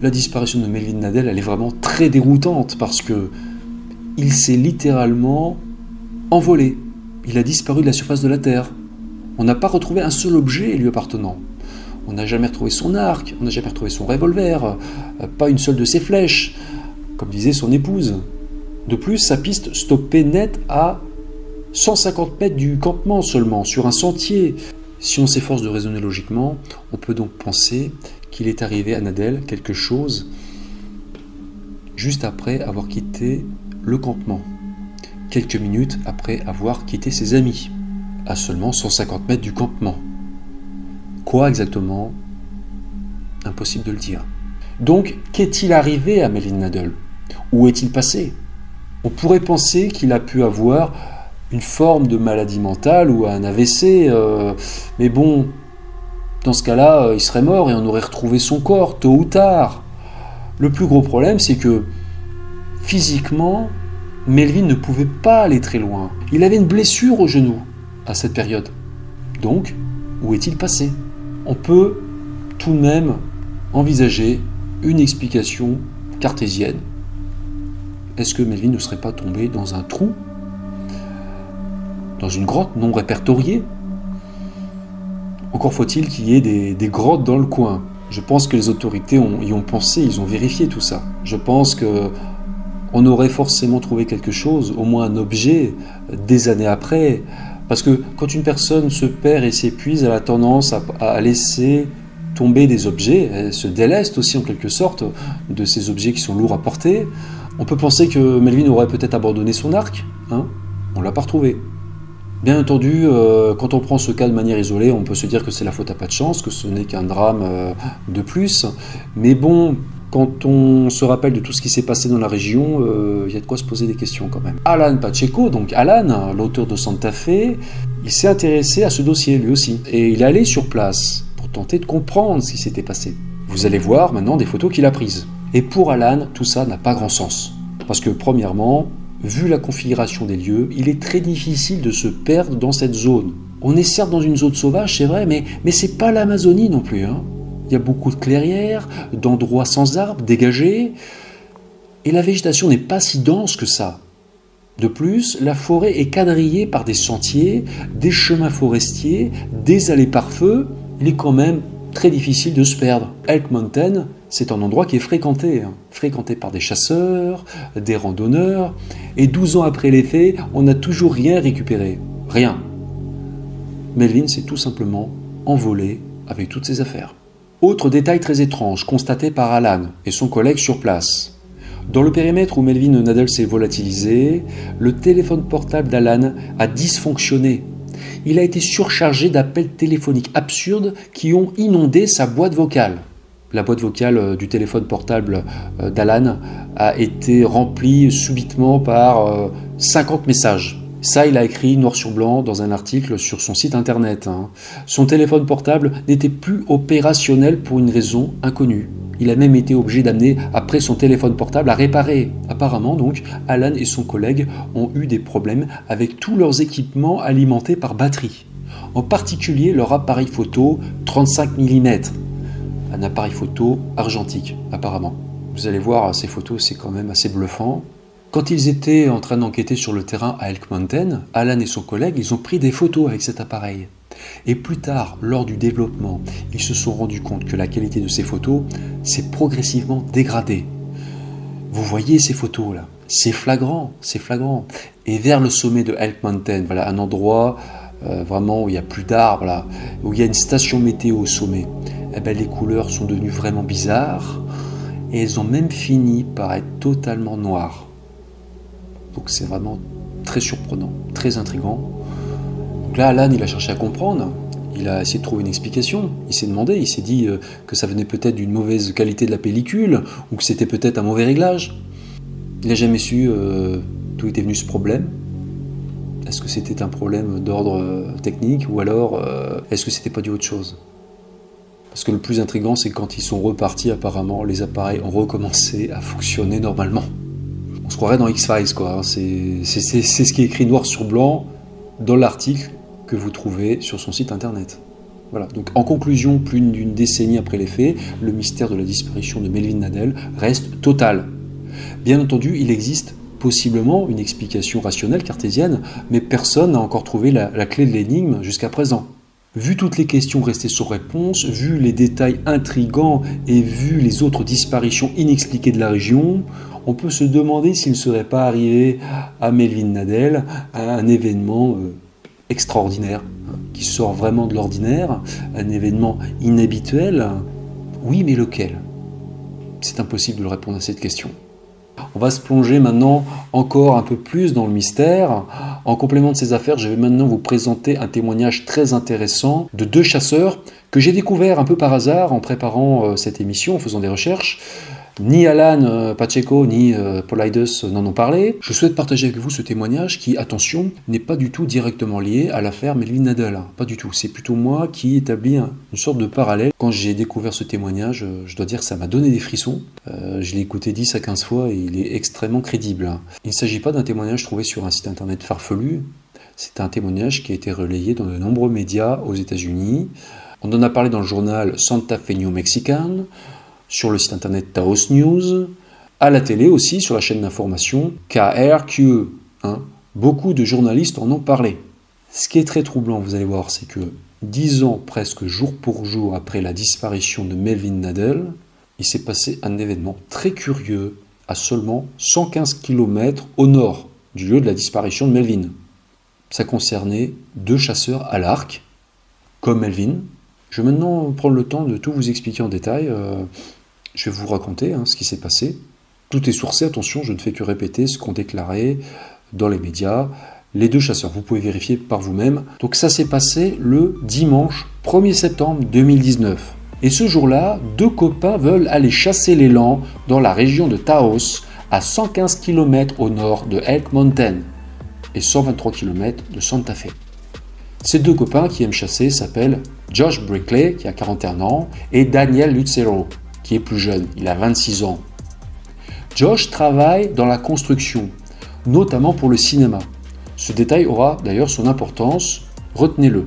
La disparition de Melvin Nadel, elle est vraiment très déroutante parce que il s'est littéralement envolé. Il a disparu de la surface de la Terre. On n'a pas retrouvé un seul objet lui appartenant. On n'a jamais retrouvé son arc, on n'a jamais retrouvé son revolver, pas une seule de ses flèches, comme disait son épouse. De plus, sa piste stoppait net à 150 mètres du campement seulement, sur un sentier. Si on s'efforce de raisonner logiquement, on peut donc penser qu'il est arrivé à Nadel quelque chose juste après avoir quitté le campement, quelques minutes après avoir quitté ses amis, à seulement 150 mètres du campement. Quoi exactement ? Impossible de le dire. Donc, qu'est-il arrivé à Melvin Nadel ? Où est-il passé ? On pourrait penser qu'il a pu avoir une forme de maladie mentale ou un AVC, mais bon, dans ce cas-là, il serait mort et on aurait retrouvé son corps, tôt ou tard. Le plus gros problème, c'est que physiquement, Melvin ne pouvait pas aller très loin. Il avait une blessure au genou à cette période. Donc, où est-il passé? On peut tout de même envisager une explication cartésienne. Est-ce que Melvin ne serait pas tombé dans un trou? Dans une grotte non répertoriée? Encore faut-il qu'il y ait des grottes dans le coin. Je pense que les autorités y ont pensé, ils ont vérifié tout ça. Je pense qu'on aurait forcément trouvé quelque chose, au moins un objet, des années après. Parce que quand une personne se perd et s'épuise, elle a tendance à laisser tomber des objets. Elle se déleste aussi en quelque sorte de ces objets qui sont lourds à porter. On peut penser que Melvin aurait peut-être abandonné son arc. On ne l'a pas retrouvé. Bien entendu, quand on prend ce cas de manière isolée, on peut se dire que c'est la faute à pas de chance, que ce n'est qu'un drame de plus. Mais bon, quand on se rappelle de tout ce qui s'est passé dans la région, il y a de quoi se poser des questions quand même. Alan Pacheco, donc Alan, l'auteur de Santa Fe, il s'est intéressé à ce dossier lui aussi. Et il est allé sur place pour tenter de comprendre ce qui s'était passé. Vous allez voir maintenant des photos qu'il a prises. Et pour Alan, tout ça n'a pas grand sens. Parce que premièrement, vu la configuration des lieux, il est très difficile de se perdre dans cette zone. On est certes dans une zone sauvage, c'est vrai, mais c'est pas l'Amazonie non plus. Il y a beaucoup de clairières, d'endroits sans arbres, dégagés, et la végétation n'est pas si dense que ça. De plus, la forêt est quadrillée par des sentiers, des chemins forestiers, des allées par feu. Il est quand même très difficile de se perdre. Elk Mountain, c'est un endroit qui est fréquenté par des chasseurs, des randonneurs, et 12 ans après les faits, on n'a toujours rien récupéré. Rien. Melvin s'est tout simplement envolé avec toutes ses affaires. Autre détail très étrange constaté par Alan et son collègue sur place. Dans le périmètre où Melvin Nadel s'est volatilisé, le téléphone portable d'Alan a dysfonctionné. Il a été surchargé d'appels téléphoniques absurdes qui ont inondé sa boîte vocale. La boîte vocale du téléphone portable d'Alan a été remplie subitement par 50 messages. Ça, il a écrit noir sur blanc dans un article sur son site internet. Son téléphone portable n'était plus opérationnel pour une raison inconnue. Il a même été obligé d'amener après son téléphone portable à réparer. Apparemment, donc, Alan et son collègue ont eu des problèmes avec tous leurs équipements alimentés par batterie. En particulier leur appareil photo 35 mm. Un appareil photo argentique, apparemment. Vous allez voir, ces photos, c'est quand même assez bluffant. Quand ils étaient en train d'enquêter sur le terrain à Elk Mountain, Alan et son collègue, ils ont pris des photos avec cet appareil. Et plus tard, lors du développement, ils se sont rendus compte que la qualité de ces photos s'est progressivement dégradée. Vous voyez ces photos-là, c'est flagrant. Et vers le sommet de Elk Mountain, voilà un endroit vraiment où il n'y a plus d'arbres, là, où il y a une station météo au sommet, les couleurs sont devenues vraiment bizarres et elles ont même fini par être totalement noires. Donc c'est vraiment très surprenant, très intriguant. Donc là, Alan, il a cherché à comprendre, il a essayé de trouver une explication, il s'est demandé, il s'est dit que ça venait peut-être d'une mauvaise qualité de la pellicule, ou que c'était peut-être un mauvais réglage. Il n'a jamais su d'où était venu ce problème. Est-ce que c'était un problème d'ordre technique, ou alors est-ce que c'était pas dû à autre chose? Parce que le plus intriguant, c'est que quand ils sont repartis, apparemment, les appareils ont recommencé à fonctionner normalement. On se croirait dans X-Files, quoi. C'est ce qui est écrit noir sur blanc dans l'article que vous trouvez sur son site internet. Voilà. Donc, en conclusion, plus d'une décennie après les faits, le mystère de la disparition de Melvin Nadel reste total. Bien entendu, il existe possiblement une explication rationnelle cartésienne, mais personne n'a encore trouvé la clé de l'énigme jusqu'à présent. Vu toutes les questions restées sans réponse, vu les détails intrigants et vu les autres disparitions inexpliquées de la région, on peut se demander s'il ne serait pas arrivé à Melvin Nadel un événement extraordinaire, qui sort vraiment de l'ordinaire, un événement inhabituel. Oui, mais lequel? C'est impossible de répondre à cette question. On va se plonger maintenant encore un peu plus dans le mystère. En complément de ces affaires, je vais maintenant vous présenter un témoignage très intéressant de 2 chasseurs que j'ai découverts un peu par hasard en préparant cette émission, en faisant des recherches. Ni Alan Pacheco, ni Polides n'en ont parlé. Je souhaite partager avec vous ce témoignage qui, attention, n'est pas du tout directement lié à l'affaire Melvin Nadel. Pas du tout. C'est plutôt moi qui établis une sorte de parallèle. Quand j'ai découvert ce témoignage, je dois dire que ça m'a donné des frissons. Je l'ai écouté 10 à 15 fois et il est extrêmement crédible. Il ne s'agit pas d'un témoignage trouvé sur un site internet farfelu. C'est un témoignage qui a été relayé dans de nombreux médias aux États-Unis. On en a parlé dans le journal Santa Fe New Mexican, sur le site internet Taos News, à la télé aussi, sur la chaîne d'information KRQE. Beaucoup de journalistes en ont parlé. Ce qui est très troublant, vous allez voir, c'est que 10 ans presque jour pour jour après la disparition de Melvin Nadel, il s'est passé un événement très curieux à seulement 115 km au nord du lieu de la disparition de Melvin. Ça concernait 2 chasseurs à l'arc, comme Melvin. Je vais maintenant prendre le temps de tout vous expliquer en détail. Je vais vous raconter ce qui s'est passé. Tout est sourcé, attention, je ne fais que répéter ce qu'ont déclaré dans les médias les 2 chasseurs. Vous pouvez vérifier par vous-même. Donc ça s'est passé le dimanche 1er septembre 2019. Et ce jour-là, 2 copains veulent aller chasser l'élan dans la région de Taos, à 115 km au nord de Elk Mountain et 123 km de Santa Fe. Ces 2 copains qui aiment chasser s'appellent Josh Brickley, qui a 41 ans, et Daniel Lucero, qui est plus jeune, il a 26 ans. Josh travaille dans la construction, notamment pour le cinéma. Ce détail aura d'ailleurs son importance, retenez-le.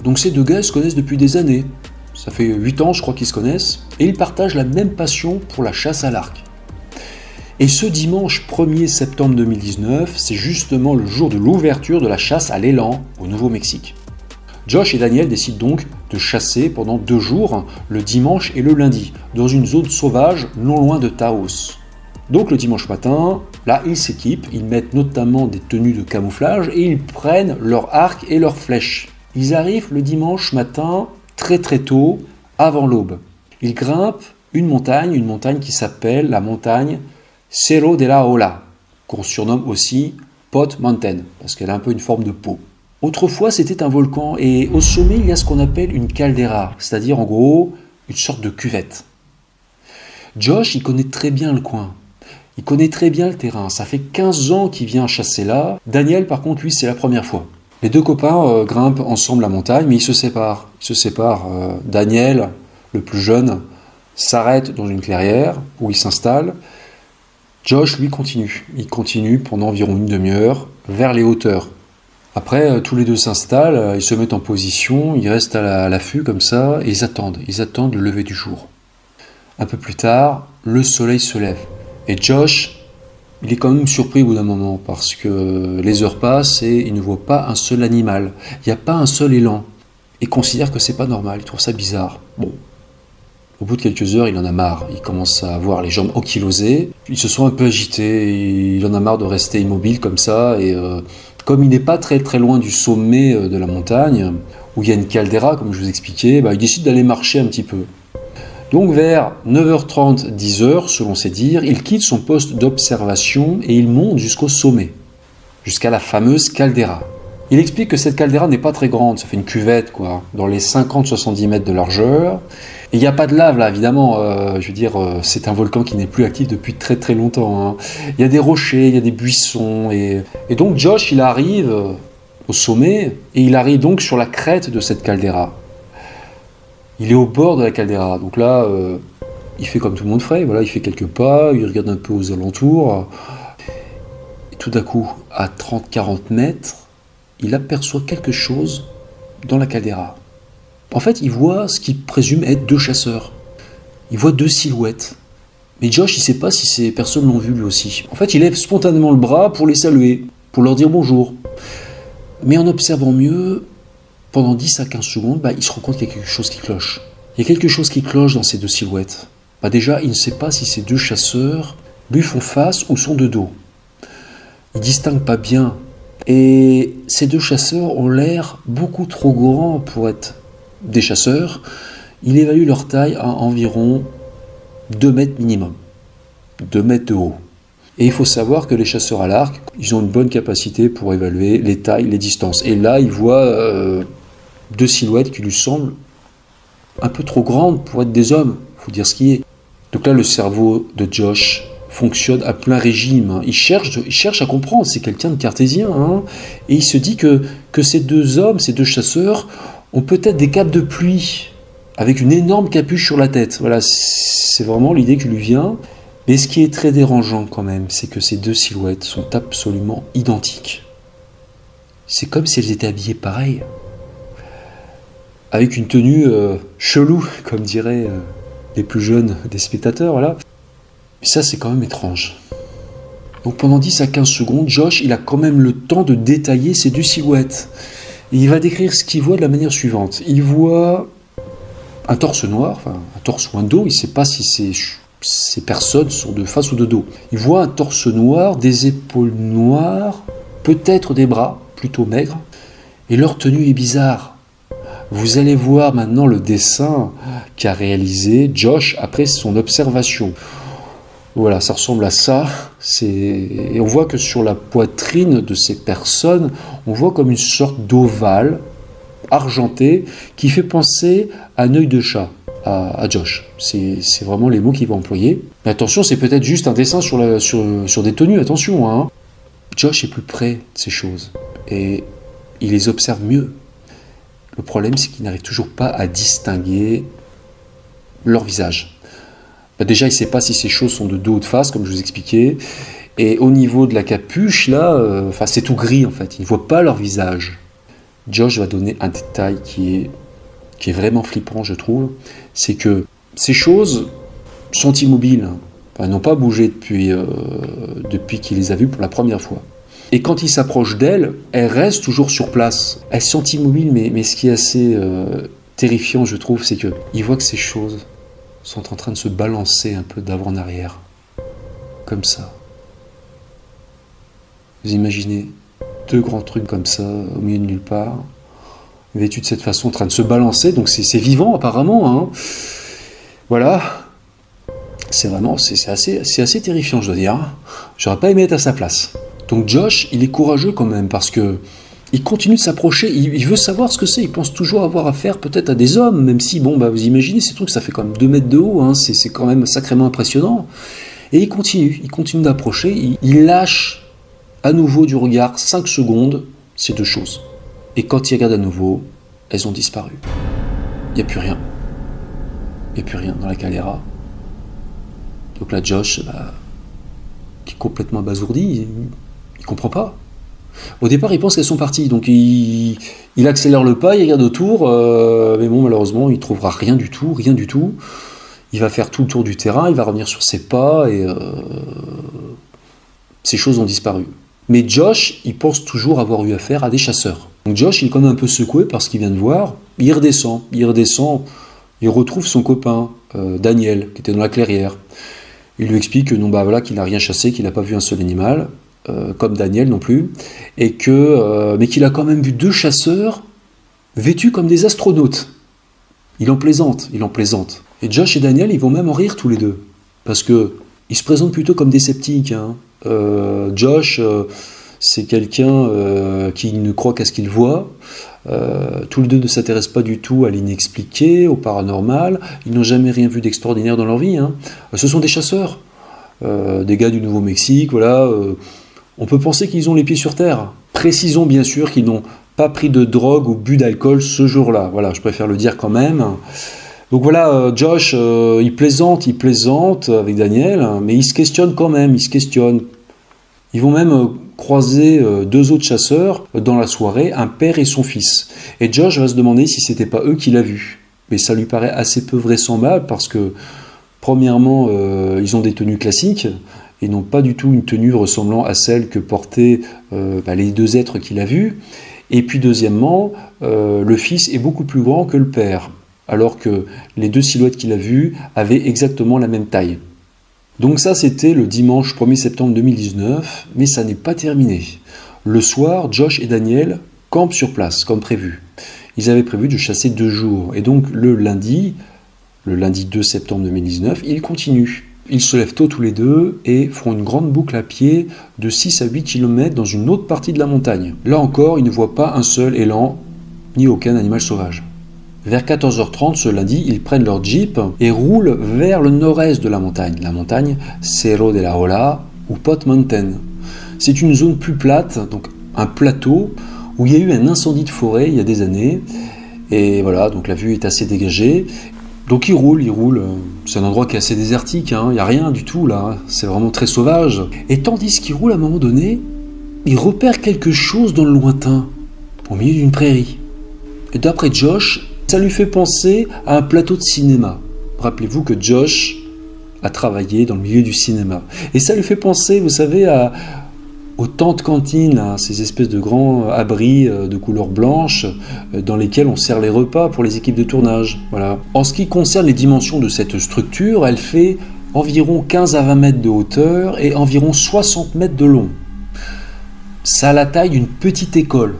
Donc ces 2 gars se connaissent depuis des années. Ça fait 8 ans, je crois qu'ils se connaissent, et ils partagent la même passion pour la chasse à l'arc. Et ce dimanche 1er septembre 2019, c'est justement le jour de l'ouverture de la chasse à l'élan au Nouveau-Mexique. Josh et Daniel décident donc de chasser pendant 2 jours, le dimanche et le lundi, dans une zone sauvage non loin de Taos. Donc le dimanche matin, là ils s'équipent, ils mettent notamment des tenues de camouflage et ils prennent leur arc et leurs flèches. Ils arrivent le dimanche matin très tôt, avant l'aube. Ils grimpent une montagne qui s'appelle la montagne Cerro de la Ola, qu'on surnomme aussi Pot Mountain, parce qu'elle a un peu une forme de pot. Autrefois, c'était un volcan, et au sommet, il y a ce qu'on appelle une caldeira, c'est-à-dire en gros, une sorte de cuvette. Josh, il connaît très bien le coin, il connaît très bien le terrain, ça fait 15 ans qu'il vient chasser là. Daniel, par contre, lui, c'est la première fois. Les 2 copains grimpent ensemble la montagne, mais ils se séparent. Daniel, le plus jeune, s'arrête dans une clairière où il s'installe. Josh, lui, continue. Il continue pendant environ une demi-heure vers les hauteurs. Après, tous les 2 s'installent, ils se mettent en position, ils restent à l'affût comme ça, et ils attendent le lever du jour. Un peu plus tard, le soleil se lève. Et Josh, il est quand même surpris au bout d'un moment, parce que les heures passent et il ne voit pas un seul animal. Il n'y a pas un seul élan. Il considère que c'est pas normal, il trouve ça bizarre. Bon. Au bout de quelques heures, il en a marre. Il commence à avoir les jambes ankylosées. Il se sent un peu agité. Il en a marre de rester immobile comme ça. Et comme il n'est pas très loin du sommet de la montagne, où il y a une caldeira, comme je vous expliquais, il décide d'aller marcher un petit peu. Donc vers 9h30, 10h, selon ses dires, il quitte son poste d'observation et il monte jusqu'au sommet, jusqu'à la fameuse caldeira. Il explique que cette caldeira n'est pas très grande, ça fait une cuvette, dans les 50-70 mètres de largeur. Et il n'y a pas de lave là, évidemment, c'est un volcan qui n'est plus actif depuis très longtemps. Il y a des rochers, il y a des buissons, et donc Josh, il arrive au sommet, et il arrive donc sur la crête de cette caldeira. Il est au bord de la caldeira, donc là, il fait comme tout le monde ferait, il fait quelques pas, il regarde un peu aux alentours, et tout d'un coup, à 30-40 mètres, il aperçoit quelque chose dans la caldeira. En fait, il voit ce qu'il présume être 2 chasseurs. Il voit 2 silhouettes. Mais Josh, il ne sait pas si ces personnes l'ont vu lui aussi. En fait, il lève spontanément le bras pour les saluer, pour leur dire bonjour. Mais en observant mieux, pendant 10 à 15 secondes, il se rend compte qu'il y a quelque chose qui cloche. Il y a quelque chose qui cloche dans ces 2 silhouettes. Déjà, il ne sait pas si ces 2 chasseurs lui font face ou sont de dos. Il ne distingue pas bien. Et ces 2 chasseurs ont l'air beaucoup trop grands pour être des chasseurs. Il évalue leur taille à environ 2 mètres minimum. 2 mètres de haut. Et il faut savoir que les chasseurs à l'arc, ils ont une bonne capacité pour évaluer les tailles, les distances. Et là, il voit 2 silhouettes qui lui semblent un peu trop grandes pour être des hommes. Il faut dire ce qui est. Donc là, le cerveau de Josh fonctionne à plein régime. Il cherche à comprendre, c'est quelqu'un de cartésien. Hein, et il se dit que ces deux hommes, ces deux chasseurs, ont peut-être des capes de pluie, avec une énorme capuche sur la tête. Voilà, c'est vraiment l'idée qui lui vient. Mais ce qui est très dérangeant quand même, c'est que ces deux silhouettes sont absolument identiques. C'est comme si elles étaient habillées pareil. Avec une tenue chelou, comme diraient les plus jeunes des spectateurs, voilà. Mais ça, c'est quand même étrange. Donc pendant 10 à 15 secondes, Josh, il a quand même le temps de détailler ces deux silhouettes. Et il va décrire ce qu'il voit de la manière suivante. Il voit un torse noir, enfin un torse ou un dos, il ne sait pas si ces personnes sont de face ou de dos. Il voit un torse noir, des épaules noires, peut-être des bras, plutôt maigres, et leur tenue est bizarre. Vous allez voir maintenant le dessin qu'a réalisé Josh après son observation. Voilà, ça ressemble à ça. Et on voit que sur la poitrine de ces personnes, on voit comme une sorte d'ovale argenté qui fait penser à un œil de chat à Josh. C'est vraiment les mots qu'il va employer. Mais attention, c'est peut-être juste un dessin sur des tenues, attention. Hein. Josh est plus près de ces choses et il les observe mieux. Le problème, c'est qu'il n'arrive toujours pas à distinguer leur visage. Déjà, il ne sait pas si ces choses sont de dos ou de face, comme je vous expliquais. Et au niveau de la capuche, là, c'est tout gris en fait. Il ne voit pas leur visage. Josh va donner un détail qui est vraiment flippant, je trouve. C'est que ces choses sont immobiles. Enfin, elles n'ont pas bougé depuis qu'il les a vues pour la première fois. Et quand il s'approche d'elles, elles restent toujours sur place. Elles sont immobiles, mais ce qui est assez terrifiant, je trouve, c'est qu'il voit que ces choses sont en train de se balancer un peu d'avant en arrière. Comme ça. Vous imaginez deux grands trucs comme ça, au milieu de nulle part, vêtus de cette façon, en train de se balancer, donc c'est vivant apparemment. Hein. Voilà. C'est assez terrifiant, je dois dire. J'aurais pas aimé être à sa place. Donc Josh, il est courageux quand même, parce que il continue de s'approcher, il veut savoir ce que c'est, il pense toujours avoir affaire peut-être à des hommes, même si, vous imaginez, ces trucs, ça fait quand même 2 mètres de haut, hein, c'est quand même sacrément impressionnant. Et il continue d'approcher, il lâche à nouveau du regard 5 secondes ces deux choses. Et quand il regarde à nouveau, elles ont disparu. Il n'y a plus rien. Il n'y a plus rien dans la caméra. Donc là, Josh, qui est complètement abasourdi, il comprend pas. Au départ, il pense qu'elles sont parties, donc il accélère le pas, il regarde autour, mais bon, malheureusement, il trouvera rien du tout. Il va faire tout le tour du terrain, il va revenir sur ses pas, et ces choses ont disparu. Mais Josh, il pense toujours avoir eu affaire à des chasseurs. Donc Josh, il est quand même un peu secoué par ce qu'il vient de voir, il redescend, il retrouve son copain, Daniel, qui était dans la clairière. Il lui explique que qu'il n'a rien chassé, qu'il n'a pas vu un seul animal, comme Daniel non plus, et mais qu'il a quand même vu 2 chasseurs vêtus comme des astronautes. Il en plaisante. Et Josh et Daniel, ils vont même en rire tous les deux, parce que ils se présentent plutôt comme des sceptiques. Hein. Josh, c'est quelqu'un qui ne croit qu'à ce qu'il voit. Tous les deux ne s'intéressent pas du tout à l'inexpliqué, au paranormal. Ils n'ont jamais rien vu d'extraordinaire dans leur vie. Hein. Ce sont des chasseurs, des gars du Nouveau-Mexique. Voilà. On peut penser qu'ils ont les pieds sur terre. Précisons bien sûr qu'ils n'ont pas pris de drogue ou bu d'alcool ce jour-là. Voilà, je préfère le dire quand même. Donc voilà, Josh, il plaisante avec Daniel, mais il se questionne quand même, Ils vont même croiser 2 autres chasseurs dans la soirée, un père et son fils. Et Josh va se demander si c'était pas eux qui l'a vu. Mais ça lui paraît assez peu vraisemblable parce que, premièrement, ils ont des tenues classiques et n'ont pas du tout une tenue ressemblant à celle que portaient les 2 êtres qu'il a vus. Et puis deuxièmement, le fils est beaucoup plus grand que le père, alors que les 2 silhouettes qu'il a vues avaient exactement la même taille. Donc ça, c'était le dimanche 1er septembre 2019, mais ça n'est pas terminé. Le soir, Josh et Daniel campent sur place, comme prévu. Ils avaient prévu de chasser 2 jours, et donc le lundi 2 septembre 2019, ils continuent. Ils se lèvent tôt tous les deux et feront une grande boucle à pied de 6 à 8 km dans une autre partie de la montagne. Là encore, ils ne voient pas un seul élan, ni aucun animal sauvage. Vers 14h30 ce lundi, ils prennent leur Jeep et roulent vers le nord-est de la montagne. La montagne Cerro de la Ola ou Pot Mountain. C'est une zone plus plate, donc un plateau où il y a eu un incendie de forêt il y a des années. Et voilà, donc la vue est assez dégagée. Donc ils roulent. C'est un endroit qui est assez désertique, il n'y a rien du tout là. C'est vraiment très sauvage. Et tandis qu'ils roulent, à un moment donné, ils repèrent quelque chose dans le lointain, au milieu d'une prairie. Et d'après Josh, ça lui fait penser à un plateau de cinéma. Rappelez-vous que Josh a travaillé dans le milieu du cinéma. Et ça lui fait penser, vous savez, aux tentes cantines, ces espèces de grands abris de couleur blanche dans lesquels on sert les repas pour les équipes de tournage. Voilà. En ce qui concerne les dimensions de cette structure, elle fait environ 15 à 20 mètres de hauteur et environ 60 mètres de long. Ça a la taille d'une petite école,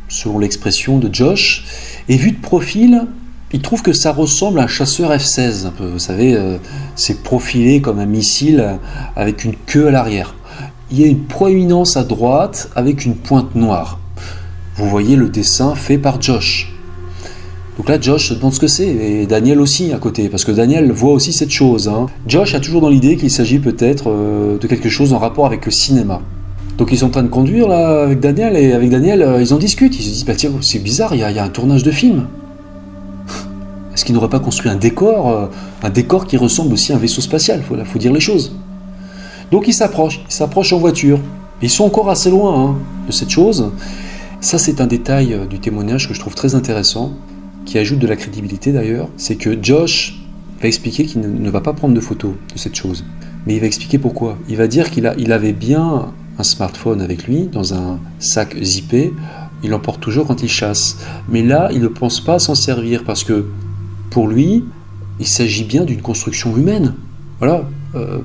selon l'expression de Josh. Et vu de profil, il trouve que ça ressemble à un chasseur F-16. Un peu, vous savez, c'est profilé comme un missile avec une queue à l'arrière. Il y a une proéminence à droite avec une pointe noire. Vous voyez le dessin fait par Josh. Donc là, Josh se demande ce que c'est, et Daniel aussi à côté, parce que Daniel voit aussi cette chose. Josh a toujours dans l'idée qu'il s'agit peut-être de quelque chose en rapport avec le cinéma. Donc ils sont en train de conduire là avec Daniel, et avec Daniel, ils en discutent. Ils se disent, tiens, c'est bizarre, il y a un tournage de film. Est-ce qu'ils n'auraient pas construit un décor qui ressemble aussi à un vaisseau spatial, faut dire les choses. Donc ils s'approchent en voiture. Ils sont encore assez loin de cette chose. Ça, c'est un détail du témoignage que je trouve très intéressant, qui ajoute de la crédibilité d'ailleurs. C'est que Josh va expliquer qu'il ne va pas prendre de photos de cette chose. Mais il va expliquer pourquoi. Il va dire qu'il avait bien un smartphone avec lui, dans un sac zippé. Il l'emporte toujours quand il chasse. Mais là, il ne pense pas s'en servir, parce que pour lui, il s'agit bien d'une construction humaine. Voilà.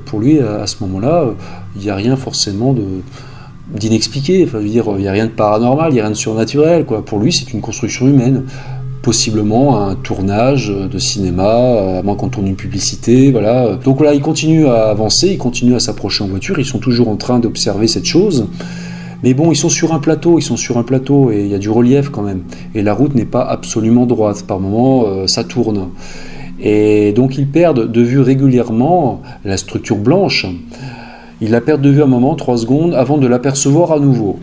Pour lui, à ce moment-là, il n'y a rien forcément d'inexpliqué. Enfin, je veux dire, il n'y a rien de paranormal, il n'y a rien de surnaturel, quoi. Pour lui, c'est une construction humaine. Possiblement un tournage de cinéma, à moins qu'on tourne une publicité, voilà. Donc voilà, il continue à avancer, il continue à s'approcher en voiture, ils sont toujours en train d'observer cette chose. Mais bon, ils sont sur un plateau, et il y a du relief quand même. Et la route n'est pas absolument droite, par moments, ça tourne. Et donc ils perdent de vue régulièrement la structure blanche. Ils la perdent de vue un moment, 3 secondes, avant de l'apercevoir à nouveau.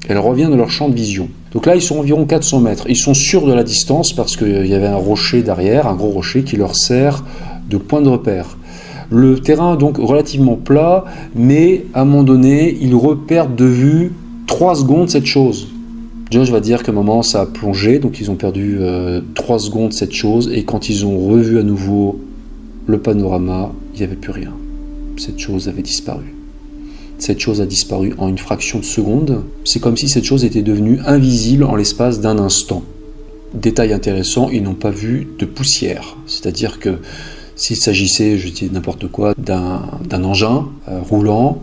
Elle revient dans leur champ de vision. Donc là, ils sont environ 400 mètres. Ils sont sûrs de la distance parce qu'il y avait un rocher derrière, un gros rocher qui leur sert de point de repère. Le terrain est donc relativement plat, mais à un moment donné, ils repèrent de vue 3 secondes cette chose. Josh va dire qu'à un moment, ça a plongé, donc ils ont perdu 3 secondes cette chose, et quand ils ont revu à nouveau le panorama, il n'y avait plus rien. Cette chose avait disparu. Cette chose a disparu en une fraction de seconde. C'est comme si cette chose était devenue invisible en l'espace d'un instant. Détail intéressant, ils n'ont pas vu de poussière. C'est-à-dire que s'il s'agissait, je dis n'importe quoi, d'un engin roulant,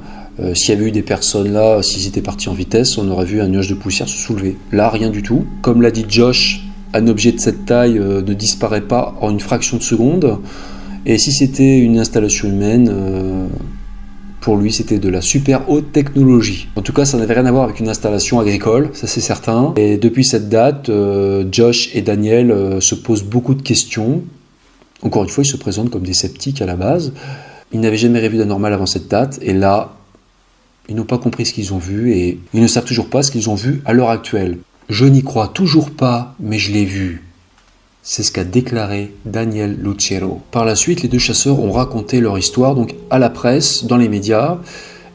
s'il y avait eu des personnes là, s'ils étaient partis en vitesse, on aurait vu un nuage de poussière se soulever. Là, rien du tout. Comme l'a dit Josh, un objet de cette taille ne disparaît pas en une fraction de seconde. Et si c'était une installation humaine, pour lui, c'était de la super haute technologie. En tout cas, ça n'avait rien à voir avec une installation agricole, ça c'est certain. Et depuis cette date, Josh et Daniel se posent beaucoup de questions. Encore une fois, ils se présentent comme des sceptiques à la base. Ils n'avaient jamais rêvé d'anormal avant cette date, et là, ils n'ont pas compris ce qu'ils ont vu, et ils ne savent toujours pas ce qu'ils ont vu à l'heure actuelle. Je n'y crois toujours pas, mais je l'ai vu. C'est ce qu'a déclaré Daniel Lucero. Par la suite, les 2 chasseurs ont raconté leur histoire donc à la presse, dans les médias,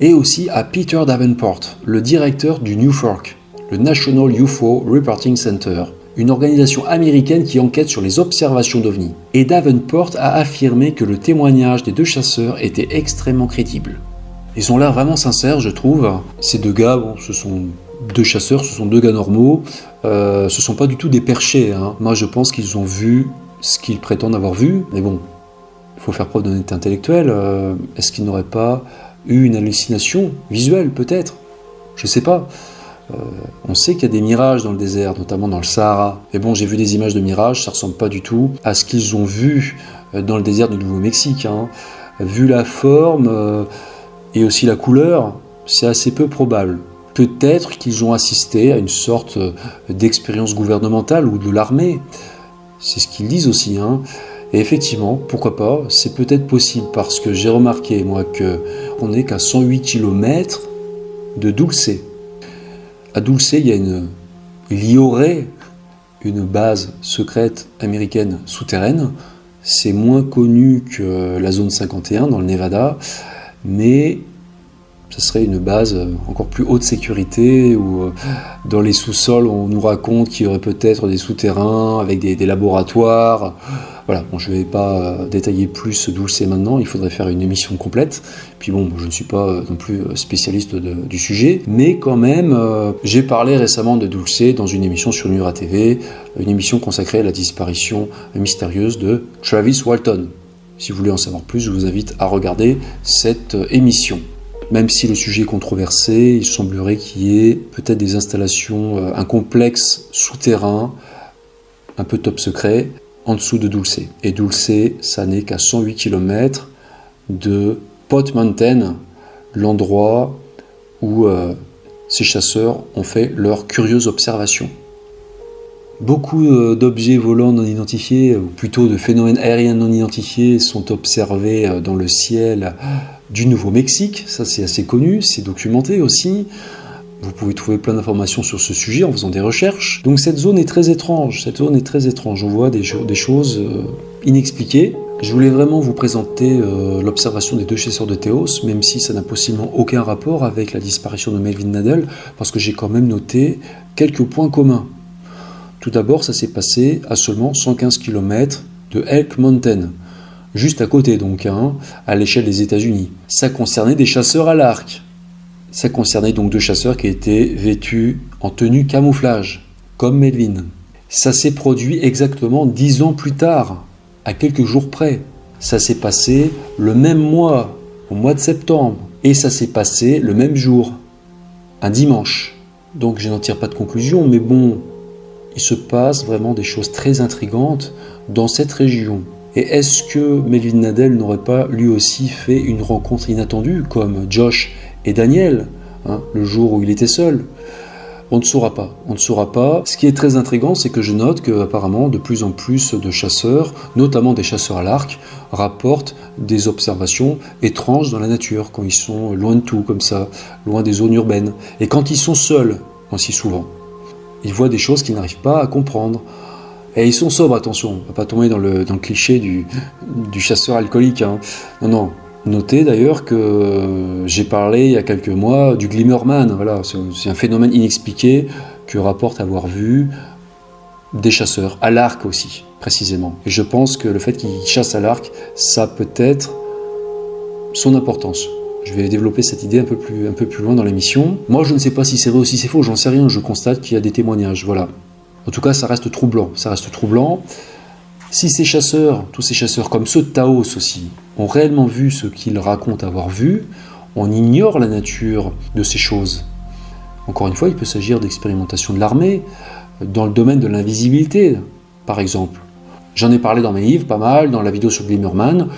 et aussi à Peter Davenport, le directeur du NUFORC, le National UFO Reporting Center, une organisation américaine qui enquête sur les observations d'OVNI. Et Davenport a affirmé que le témoignage des 2 chasseurs était extrêmement crédible. Ils ont l'air vraiment sincères, je trouve. Ces 2 gars, ce sont 2 chasseurs, ce sont 2 gars normaux. Ce ne sont pas du tout des perchés. Moi, je pense qu'ils ont vu ce qu'ils prétendent avoir vu. Mais bon, il faut faire preuve d'honnêteté intellectuelle. Est-ce qu'ils n'auraient pas eu une hallucination visuelle, peut-être? Je ne sais pas. On sait qu'il y a des mirages dans le désert, notamment dans le Sahara. Mais bon, j'ai vu des images de mirages, ça ne ressemble pas du tout à ce qu'ils ont vu dans le désert du Nouveau-Mexique. Vu la forme et aussi la couleur, c'est assez peu probable. Peut-être qu'ils ont assisté à une sorte d'expérience gouvernementale ou de l'armée. C'est ce qu'ils disent aussi, hein. Et effectivement, pourquoi pas, c'est peut-être possible parce que j'ai remarqué, moi, qu'on n'est qu'à 108 km de Dulce. À Dulce, il y aurait une base secrète américaine souterraine. C'est moins connu que la zone 51 dans le Nevada, mais ce serait une base encore plus haute sécurité où dans les sous-sols on nous raconte qu'il y aurait peut-être des souterrains avec des laboratoires. Voilà, bon, je ne vais pas détailler plus d'où c'est maintenant, il faudrait faire une émission complète. Puis bon, je ne suis pas non plus spécialiste du sujet, mais quand même, j'ai parlé récemment de Dulce dans une émission sur Nura TV, une émission consacrée à la disparition mystérieuse de Travis Walton. Si vous voulez en savoir plus, je vous invite à regarder cette émission. Même si le sujet est controversé, il semblerait qu'il y ait peut-être des installations, un complexe souterrain, un peu top secret, en dessous de Dulce. Et Dulce, ça n'est qu'à 108 km de Pot Mountain, l'endroit où ces chasseurs ont fait leurs curieuses observations. Beaucoup d'objets volants non identifiés, ou plutôt de phénomènes aériens non identifiés, sont observés dans le ciel du Nouveau-Mexique. Ça, c'est assez connu, c'est documenté aussi. Vous pouvez trouver plein d'informations sur ce sujet en faisant des recherches. Donc cette zone est très étrange. On voit des choses inexpliquées. Je voulais vraiment vous présenter l'observation des 2 chasseurs de Teos, même si ça n'a possiblement aucun rapport avec la disparition de Melvin Nadel, parce que j'ai quand même noté quelques points communs. Tout d'abord, ça s'est passé à seulement 115 km de Elk Mountain, juste à côté donc, à l'échelle des États-Unis. Ça concernait des chasseurs à l'arc. Ça concernait donc 2 chasseurs qui étaient vêtus en tenue camouflage, comme Melvin. Ça s'est produit exactement 10 ans plus tard, à quelques jours près. Ça s'est passé le même mois, au mois de septembre. Et ça s'est passé le même jour, un dimanche. Donc je n'en tire pas de conclusion, mais bon, il se passe vraiment des choses très intrigantes dans cette région. Et est-ce que Melvin Nadel n'aurait pas lui aussi fait une rencontre inattendue, comme Josh et Daniel, le jour où il était seul? On ne saura pas. Ce qui est très intriguant, c'est que je note qu'apparemment de plus en plus de chasseurs, notamment des chasseurs à l'arc, rapportent des observations étranges dans la nature, quand ils sont loin de tout, comme ça, loin des zones urbaines. Et quand ils sont seuls, aussi souvent, ils voient des choses qu'ils n'arrivent pas à comprendre. Et ils sont sobres, attention, on ne va pas tomber dans le cliché du chasseur alcoolique. Non. Notez d'ailleurs que j'ai parlé il y a quelques mois du Glimmerman. Voilà, c'est un phénomène inexpliqué que rapporte avoir vu des chasseurs, à l'arc aussi, précisément. Et je pense que le fait qu'ils chassent à l'arc, ça a peut-être son importance. Je vais développer cette idée un peu plus loin dans l'émission. Moi, je ne sais pas si c'est vrai ou si c'est faux, j'en sais rien, je constate qu'il y a des témoignages, voilà. En tout cas, ça reste troublant. Si ces chasseurs, tous ces chasseurs, comme ceux de Taos aussi, ont réellement vu ce qu'ils racontent avoir vu, on ignore la nature de ces choses. Encore une fois, il peut s'agir d'expérimentation de l'armée, dans le domaine de l'invisibilité, par exemple. J'en ai parlé dans mes livres, pas mal, dans la vidéo sur Glimmerman.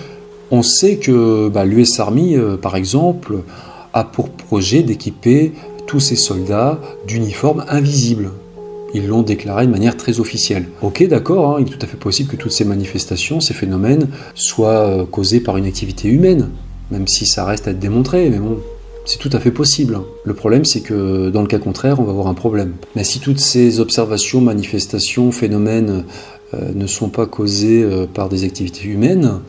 On sait que l'US Army, par exemple, a pour projet d'équiper tous ses soldats d'uniformes invisibles. Ils l'ont déclaré de manière très officielle. Ok, d'accord, il est tout à fait possible que toutes ces manifestations, ces phénomènes, soient causés par une activité humaine, même si ça reste à être démontré, mais bon, c'est tout à fait possible. Le problème, c'est que dans le cas contraire, on va avoir un problème. Mais si toutes ces observations, manifestations, phénomènes ne sont pas causés par des activités humaines,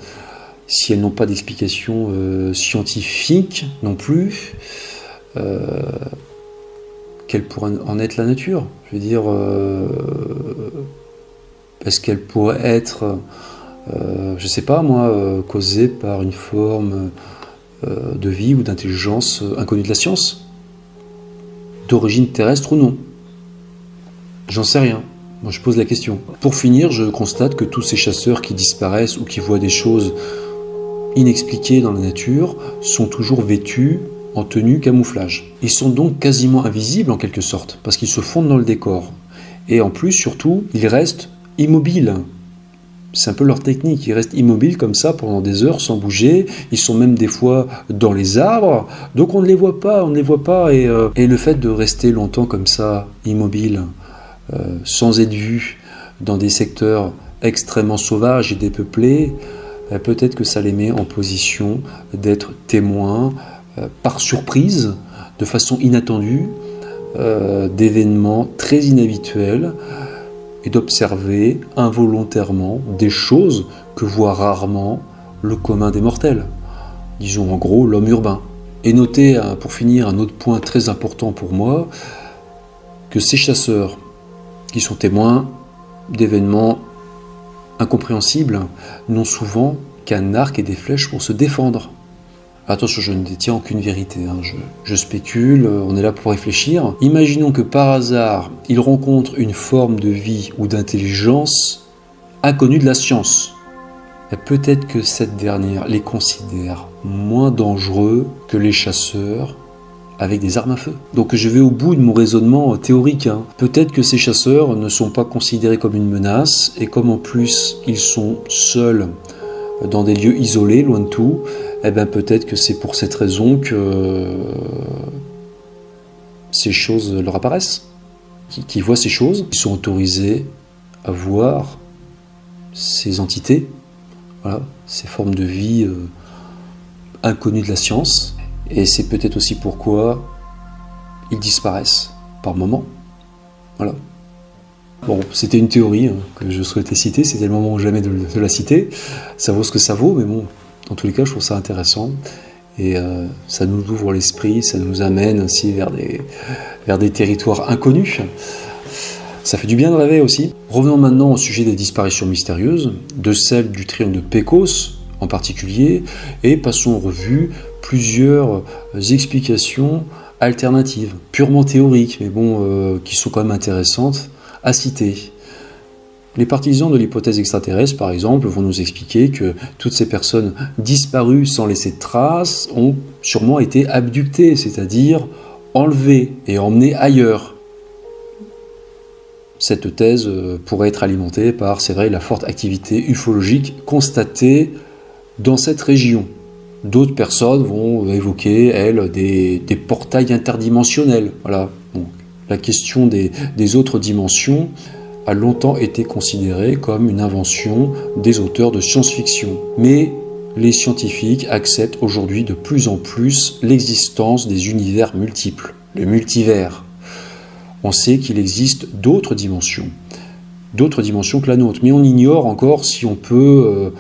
si elles n'ont pas d'explication scientifique non plus, quelle pourrait en être la nature? Je veux dire, est-ce qu'elle pourrait être, je sais pas moi, causée par une forme de vie ou d'intelligence inconnue de la science, d'origine terrestre ou non? J'en sais rien. Moi, je pose la question. Pour finir, je constate que tous ces chasseurs qui disparaissent ou qui voient des choses inexpliquées dans la nature sont toujours vêtus en tenue camouflage. Ils sont donc quasiment invisibles en quelque sorte, parce qu'ils se fondent dans le décor. Et en plus, surtout, ils restent immobiles. C'est un peu leur technique, ils restent immobiles comme ça pendant des heures sans bouger, ils sont même des fois dans les arbres, donc on ne les voit pas, et le fait de rester longtemps comme ça, immobile, sans être vu, dans des secteurs extrêmement sauvage et dépeuplé, peut-être que ça les met en position d'être témoins par surprise, de façon inattendue, d'événements très inhabituels et d'observer involontairement des choses que voit rarement le commun des mortels. Disons en gros l'homme urbain. Et notez, pour finir, un autre point très important pour moi, que ces chasseurs qui sont témoins d'événements incompréhensibles n'ont souvent qu'un arc et des flèches pour se défendre. Attention, je ne détiens aucune vérité, je spécule, on est là pour réfléchir. Imaginons que par hasard, ils rencontrent une forme de vie ou d'intelligence inconnue de la science. Et peut-être que cette dernière les considère moins dangereux que les chasseurs avec des armes à feu. Donc je vais au bout de mon raisonnement théorique. Peut-être que ces chasseurs ne sont pas considérés comme une menace, et comme en plus ils sont seuls dans des lieux isolés, loin de tout, peut-être que c'est pour cette raison que ces choses leur apparaissent, qui voient ces choses, ils sont autorisés à voir ces entités, voilà, ces formes de vie inconnues de la science, et c'est peut-être aussi pourquoi ils disparaissent par moments. Voilà. Bon, c'était une théorie que je souhaitais citer, c'était le moment ou jamais de la citer. Ça vaut ce que ça vaut, mais bon, dans tous les cas, je trouve ça intéressant. Et ça nous ouvre l'esprit, ça nous amène aussi vers des territoires inconnus. Ça fait du bien de rêver aussi. Revenons maintenant au sujet des disparitions mystérieuses, de celle du triangle de Pecos en particulier, et passons en revue plusieurs explications alternatives, purement théoriques, mais bon, qui sont quand même intéressantes à citer. Les partisans de l'hypothèse extraterrestre, par exemple, vont nous expliquer que toutes ces personnes disparues sans laisser de traces ont sûrement été abductées, c'est-à-dire enlevées et emmenées ailleurs. Cette thèse pourrait être alimentée par, c'est vrai, la forte activité ufologique constatée dans cette région. D'autres personnes vont évoquer, elles, des portails interdimensionnels. Voilà. Donc, la question des autres dimensions a longtemps été considérée comme une invention des auteurs de science-fiction. Mais les scientifiques acceptent aujourd'hui de plus en plus l'existence des univers multiples, le multivers. On sait qu'il existe d'autres dimensions que la nôtre, mais on ignore encore si on peut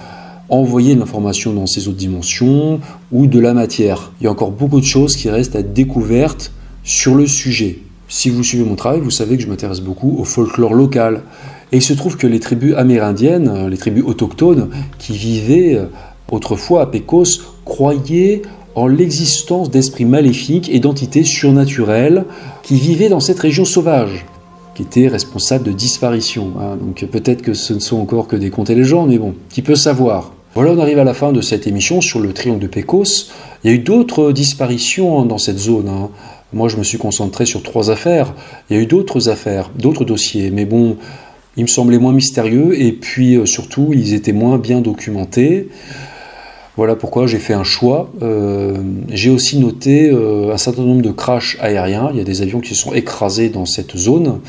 envoyer de l'information dans ces autres dimensions ou de la matière. Il y a encore beaucoup de choses qui restent à être découvertes sur le sujet. Si vous suivez mon travail, vous savez que je m'intéresse beaucoup au folklore local. Et il se trouve que les tribus amérindiennes, les tribus autochtones qui vivaient autrefois à Pecos, croyaient en l'existence d'esprits maléfiques et d'entités surnaturelles qui vivaient dans cette région sauvage, qui étaient responsables de disparitions. Donc peut-être que ce ne sont encore que des contes et légendes, mais bon, qui peut savoir. Voilà, on arrive à la fin de cette émission sur le triangle de Pecos. Il y a eu d'autres disparitions dans cette zone. Moi, je me suis concentré sur 3 affaires. Il y a eu d'autres affaires, d'autres dossiers, mais bon, ils me semblaient moins mystérieux et puis surtout, ils étaient moins bien documentés. Voilà pourquoi j'ai fait un choix. J'ai aussi noté un certain nombre de crashs aériens. Il y a des avions qui se sont écrasés dans cette zone,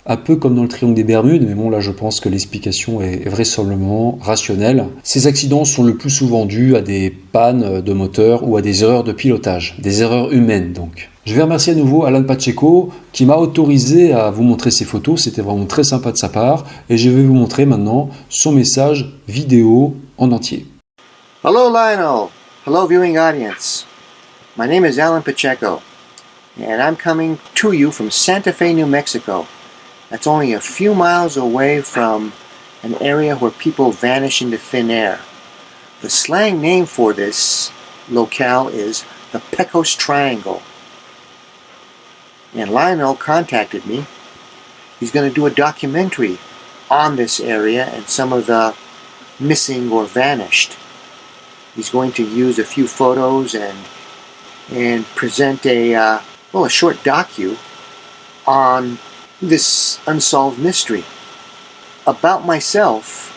un peu comme dans le triangle des Bermudes, mais bon, là, je pense que l'explication est vraisemblablement rationnelle. Ces accidents sont le plus souvent dus à des pannes de moteur ou à des erreurs de pilotage, des erreurs humaines donc. Je vais remercier à nouveau Alan Pacheco qui m'a autorisé à vous montrer ces photos, c'était vraiment très sympa de sa part, et je vais vous montrer maintenant son message vidéo en entier.
Hello Lionel, hello viewing audience. My name is Alan Pacheco, and I'm coming to you from Santa Fe, New Mexico. That's only a few miles away from an area where people vanish into thin air. The slang name for this locale is the Pecos Triangle. And Lionel contacted me. He's going to do a documentary on this area and some of the missing or vanished. He's going to use a few photos and present a short docu on this unsolved mystery. About myself,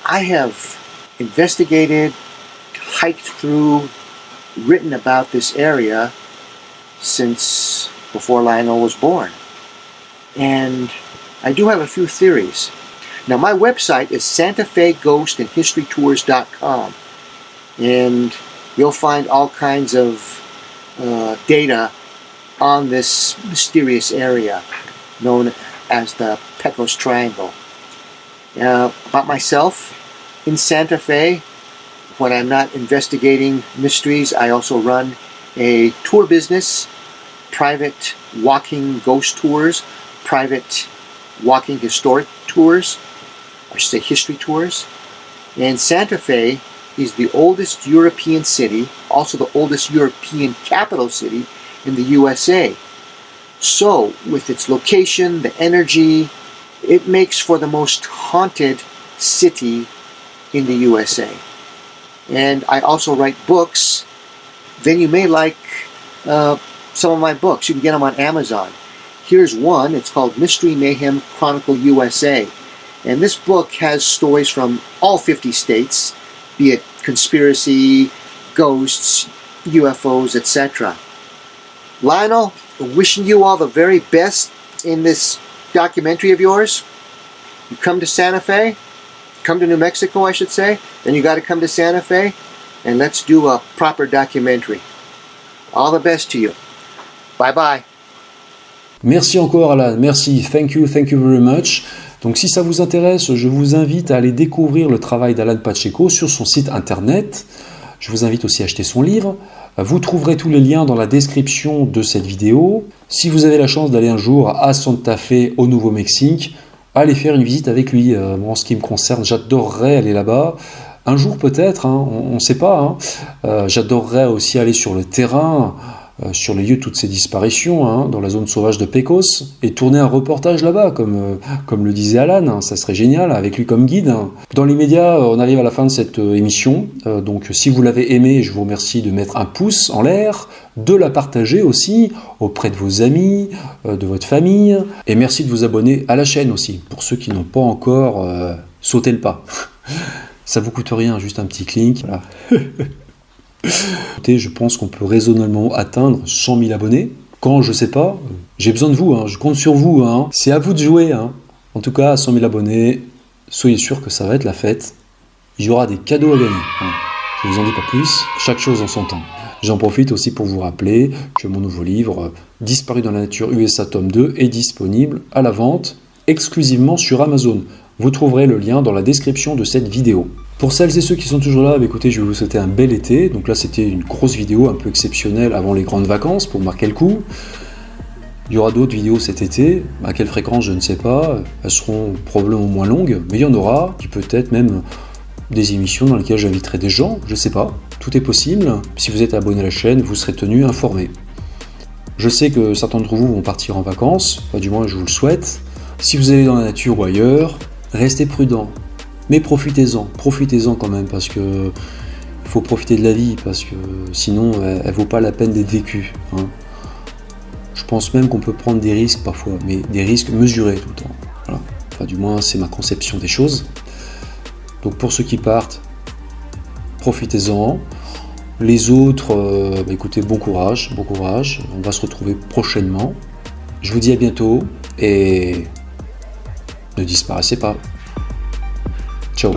I have investigated, hiked through, written about this area since before Lionel was born. And I do have a few theories. Now, my website is SantaFeGhostAndHistoryTours.com, and you'll find all kinds of data on this mysterious area known as the Pecos Triangle. About myself, in Santa Fe, when I'm not investigating mysteries, I also run a tour business, private walking ghost tours, private walking historic tours, or say history tours. And Santa Fe is the oldest European city, also the oldest European capital city in the USA. So, with its location, the energy, it makes for the most haunted city in the USA. And I also write books. Then you may like some of my books. You can get them on Amazon. Here's one. It's called Mystery Mayhem Chronicle USA. And this book has stories from all 50 states, be it conspiracy, ghosts, UFOs, etc. Lionel, wishing you all the very best in this documentary of yours. You come to Santa Fe, come to New Mexico, I should say, then you got to come to Santa Fe, and let's do a proper documentary. All the best to you. Bye bye.
Merci encore Alan, merci, thank you very much. Donc si ça vous intéresse, je vous invite à aller découvrir le travail d'Alan Pacheco sur son site internet. Je vous invite aussi à acheter son livre. Vous trouverez tous les liens dans la description de cette vidéo. Si vous avez la chance d'aller un jour à Santa Fe au Nouveau-Mexique, allez faire une visite avec lui. En ce qui me concerne, j'adorerais aller là-bas. Un jour peut-être, on ne sait pas. J'adorerais aussi aller sur le terrain, sur les lieux de toutes ces disparitions, dans la zone sauvage de Pecos, et tourner un reportage là-bas, comme le disait Alan, ça serait génial, avec lui comme guide. Dans l'immédiat, on arrive à la fin de cette émission, donc si vous l'avez aimé, je vous remercie de mettre un pouce en l'air, de la partager aussi auprès de vos amis, de votre famille, et merci de vous abonner à la chaîne aussi, pour ceux qui n'ont pas encore sauté le pas. Ça vous coûte rien, juste un petit clic, voilà. Je pense qu'on peut raisonnablement atteindre 100 000 abonnés. Quand, je sais pas, j'ai besoin de vous, je compte sur vous. C'est à vous de jouer. En tout cas, à 100 000 abonnés, soyez sûr que ça va être la fête. Il y aura des cadeaux à gagner. Je ne vous en dis pas plus, chaque chose en son temps. J'en profite aussi pour vous rappeler que mon nouveau livre, Disparu dans la nature USA tome 2, est disponible à la vente exclusivement sur Amazon. Vous trouverez le lien dans la description de cette vidéo. Pour celles et ceux qui sont toujours là, écoutez, je vais vous souhaiter un bel été. Donc là, c'était une grosse vidéo un peu exceptionnelle avant les grandes vacances pour marquer le coup. Il y aura d'autres vidéos cet été. À quelle fréquence, je ne sais pas. Elles seront probablement moins longues, mais il y en aura. Puis peut-être même des émissions dans lesquelles j'inviterai des gens, je ne sais pas. Tout est possible. Si vous êtes abonné à la chaîne, vous serez tenu informé. Je sais que certains d'entre vous vont partir en vacances, du moins je vous le souhaite. Si vous allez dans la nature ou ailleurs, restez prudents. Mais profitez-en quand même, parce que il faut profiter de la vie, parce que sinon elle vaut pas la peine d'être vécue. Je pense même qu'on peut prendre des risques parfois, mais des risques mesurés tout le temps. Voilà. Enfin, du moins c'est ma conception des choses. Donc pour ceux qui partent, profitez-en. Les autres, écoutez, bon courage. On va se retrouver prochainement. Je vous dis à bientôt et ne disparaissez pas. Ciao.